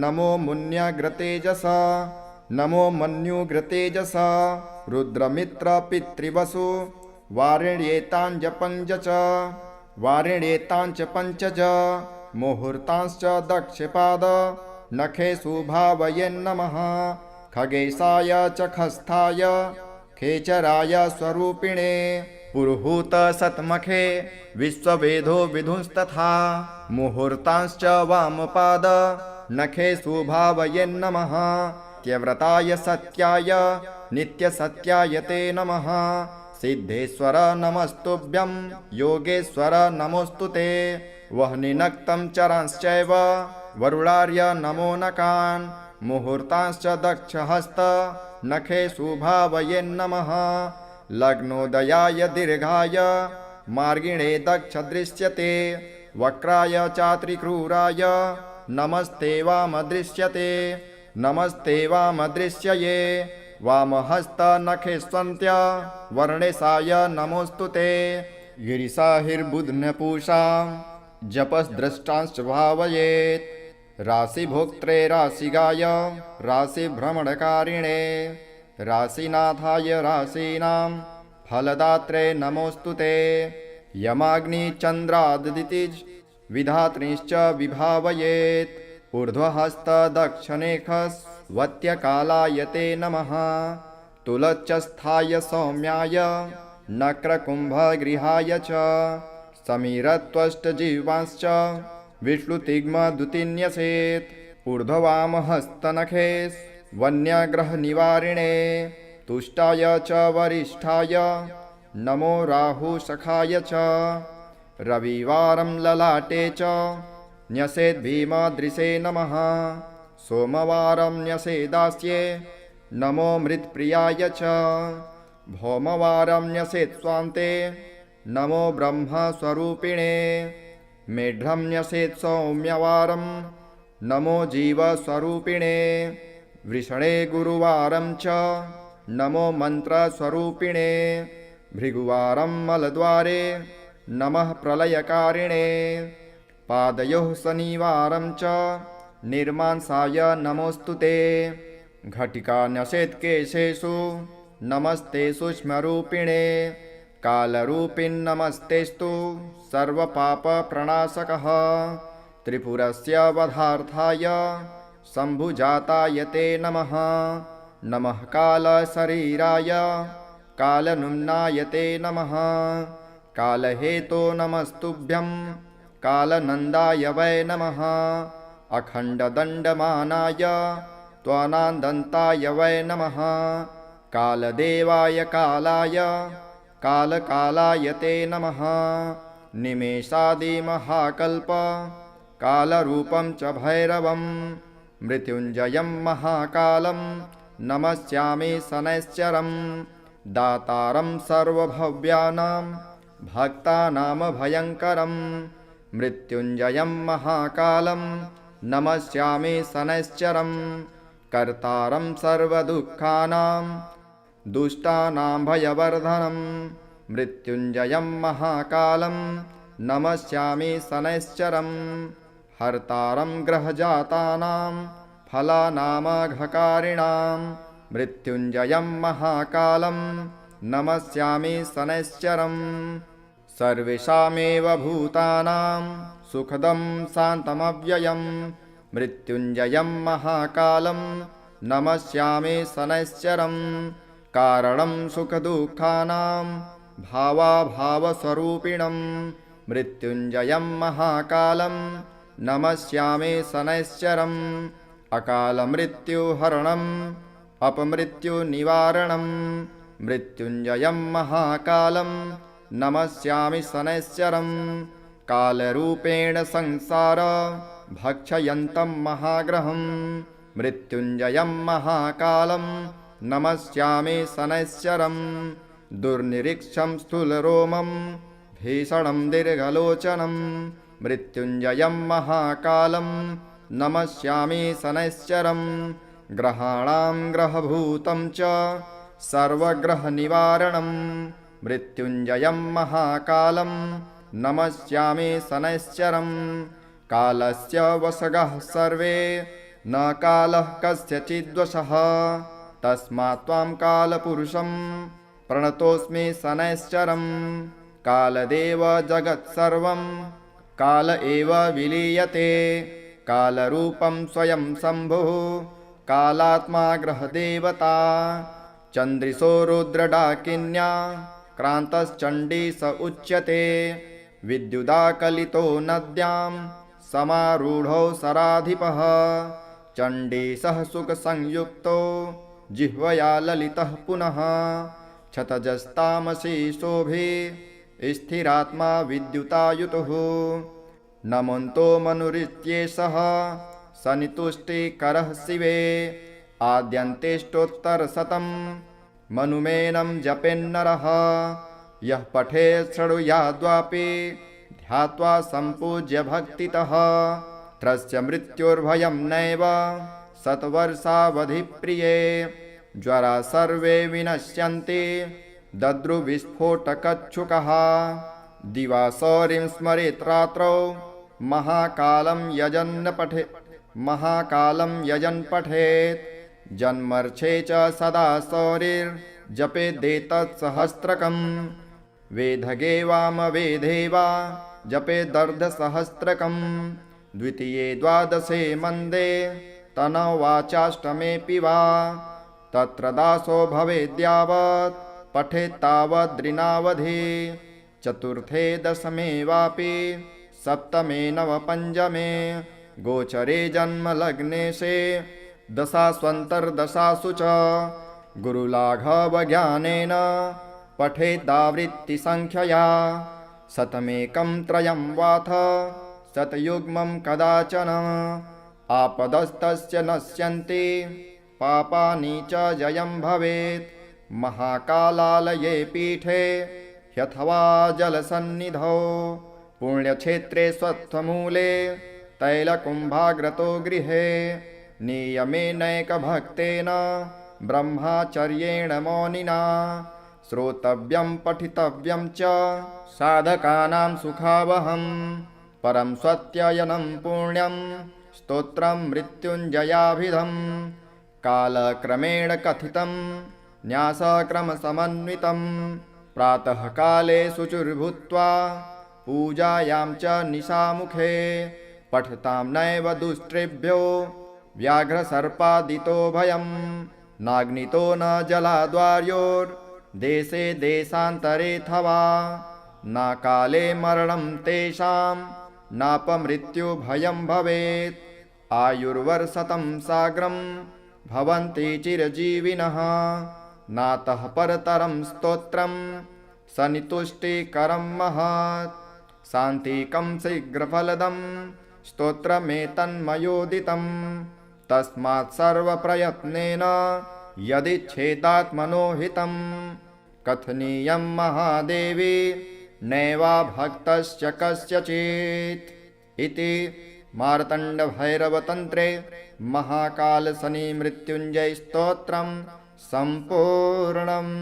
नमो मुन्यग्रतेजस नमो मन्युग्रतेजस रुद्रमित्रपितृवसु वारिण्येताञ्च पञ्चज मुहूर्तांश्च दक्षपाद नखेषु भावयेन्नमः खगेशाय च खस्थाय खेचराय स्वरूपिणे पुरुहूत सत्मखे विश्ववेदो विधुंस्तथा मुहूर्तांश्च वामपाद नखेषु भावयेन्नमः त्यव्रताय सत्याय नित्यसत्याय ते नमः सिद्धेश्वर नमस्तुभ्यं योगेश्वर नमोऽस्तु ते वह्निनक्तं चरांश्चैव वरुणार्य नमो नकान् मुहूर्तांश्च दक्षहस्त नखेषु भावयेन्नमः लग्नोदयाय दीर्घाय मार्गिणे दक्ष दृश्यते वक्राय चात्रिक्रूराय नमस्ते वामदृश्यते नमस्ते वामदृश्यये वामहस्तनखेष्वन्त्य वर्णेशाय नमोऽस्तु ते गिरिशाहिर्बुध्नपूषा जपस्द्रष्टांश्च भावयेत् राशिभोक्त्रे राशिगाय राशिभ्रमणकारिणे राशिनाथाय राशीनां फलदात्रे नमोऽस्तु ते यमाग्निचन्द्रादितिज विधात्रीश्च विभावयेत् ऊर्ध्वहस्तदक्षिणेखस्वत्यकालाय ते नमः तुलच्चस्थाय सौम्याय नक्रकुम्भगृहाय च समीरत्वष्टजिह्वांश्च विष्णुतिग्मदुतिन्यसेत् ऊर्ध्ववामहस्तनखे वन्यग्रहनिवारिणे तुष्टाय च वरिष्ठाय नमो राहुसखाय च रविवारं ललाटे च न्यसेद्भीमदृशे नमः सोमवारं न्यसेदास्ये नमो मृत्प्रियाय च भौमवारं न्यसेत्स्वान्ते नमो ब्रह्मस्वरूपिणे मेढ्रं न्यसेत् सौम्यवारं नमो जीवस्वरूपिणे वृषणे गुरुवारं च नमो मन्त्रस्वरूपिणे भृगुवारं मलद्वारे नमः प्रलयकारिणे पादयोः शनिवारं च निर्मांसाय नमोऽस्तु ते घटिका न्यसेत् केशेषु नमस्ते सूक्ष्मरूपिणे कालरूपिन्नमस्तेस्तु सर्वपापप्रणाशकः त्रिपुरस्य वधार्थाय शम्भुजाताय ते नमः नमः कालशरीराय कालनुम्नाय ते नमः कालहेतो नमस्तुभ्यं कालनन्दाय वै नमः अखण्डदण्डमानाय त्वनान्दन्ताय वै नमः कालदेवाय कालाय कालकालाय ते नमः निमेषादिमहाकल्प कालरूपं च भैरवं मृत्युञ्जयं महाकालं नमस्यामि शनैश्चरं दातारं सर्वभव्यानां भक्तानां भयङ्करं मृत्युञ्जयं महाकालं नमस्यामि शनैश्चरं कर्तारं सर्वदुःखानां दुष्टानां भयवर्धनं मृत्युञ्जयं महाकालं नमस्यामि शनैश्चरं हर्तारं ग्रहजातानां फलानामघकारिणां मृत्युञ्जयं महाकालं नमस्यामि शनैश्चरं सर्वेषामेव भूतानां सुखदं शान्तमव्ययं मृत्युञ्जयं महाकालं नमस्यामि शनैश्चरं कारणं सुखदुःखानां भावाभावस्वरूपिणं मृत्युञ्जयं महाकालं नमस्यामि शनैश्चरं अकालमृत्युहरणम् अपमृत्युनिवारणं मृत्युञ्जयं महाकालं नमस्यामि शनैश्चरं कालरूपेण संसार भक्षयन्तं महाग्रहं मृत्युञ्जयं महाकालं नमस्यामि शनैश्चरं दुर्निरीक्षं स्थूलरोमं भीषणं दीर्घलोचनं मृत्युञ्जयं महाकालं नमस्यामि शनैश्चरं ग्रहाणां ग्रहभूतं च सर्वग्रहनिवारणं मृत्युञ्जयं महाकालं नमस्यामि शनैश्चरं कालस्य वशगः सर्वे न कालः कस्यचिद्वशः तस्मात् त्वां कालपुरुषं प्रणतोऽस्मि शनैश्चरं कालदेव जगत्सर्वं काल एव विलीयते कालरूपं स्वयं शम्भुः कालात्मा ग्रहदेवता चन्द्रिशो रुद्रडाकिन्या क्रान्तश्चण्डी स उच्यते विद्युदाकलितो नद्यां समारूढो सराधिपः चण्डीसः सुखसंयुक्तो जिह्वया ललितः पुनः क्षतजस्तामसी शोभे स्थिरात्मा विद्युतायुतुः नमन्तो मनुरित्येषः सनितुष्टिकरः शिवे आद्यन्तेष्टोत्तरशतं मनुमेनं जपेन्नरः यः पठेत् शृणुयाद्वापि ध्यात्वा सम्पूज्य भक्तितः पुत्रस्य मृत्युर्भयं नैव शतवर्षावधिप्रिये ज्वरा सर्वे विनश्यन्ति दद्रुविस्फोटकच्छुकः दिवा सौरिं स्मरेत् रात्रौ महाकालं यजन् पठेत् जन्मर्षे च सदा सौरिर्जपेदेतत् सहस्रकम् वेदगे वामवेदे वा जपेदर्धसहस्रकम् द्वितीये द्वादशे मन्दे तनवाचाष्टमेऽपि वा तत्र दासो भवेद्यावत् पठेत्तावद्रिनावधि चतुर्थे दशमे वापि सप्तमे नवपञ्चमे गोचरे जन्मलग्नेशे दशास्वन्तर्दशासु च गुरुलाघवज्ञानेन पठेदावृत्तिसङ्ख्यया शतमेकं त्रयं वाथ शतयुग्मं कदाचन आपदस्तस्य नश्यन्ति पापानि च जयं भवेत् महाकालालये पीठे ह्यथवा जलसन्निधौ पुण्यक्षेत्रे स्वस्थमूले तैलकुम्भाग्रतो गृहे नियमेनैकभक्तेन ब्रह्मचर्येण मौनिना श्रोतव्यं पठितव्यं च साधकानां सुखावहम् परं स्वत्ययनं पुण्यं स्तोत्रं मृत्युञ्जयाभिधम् कालक्रमेण कथितं न्यासक्रमसमन्वितं प्रातः काले शुचिर्भूत्वा पूजायां च निशामुखे पठतां नैव दुष्टृभ्यो व्याघ्रसर्पादितो भयं नाग्नितो न जलाद्वार्योर्देशे देशान्तरेऽथवा न काले मरणं तेषां नापमृत्युभयं भवेत् आयुर्वर्षतं साग्रं भवन्ति चिरजीविनः नातः परतरं स्तोत्रं सनितुष्टिकरं महत् शान्तिकं शीघ्रफलदं स्तोत्रमेतन्मयोदितं तस्मात् सर्वप्रयत्नेन यदिच्छेदात्मनो हितं कथनीयं महादेवी नैवा भक्तस्य कस्यचित् इति मार्तण्डभैरवतन्त्रे महाकालशनिमृत्युञ्जयस्तोत्रं सम्पूर्णम्।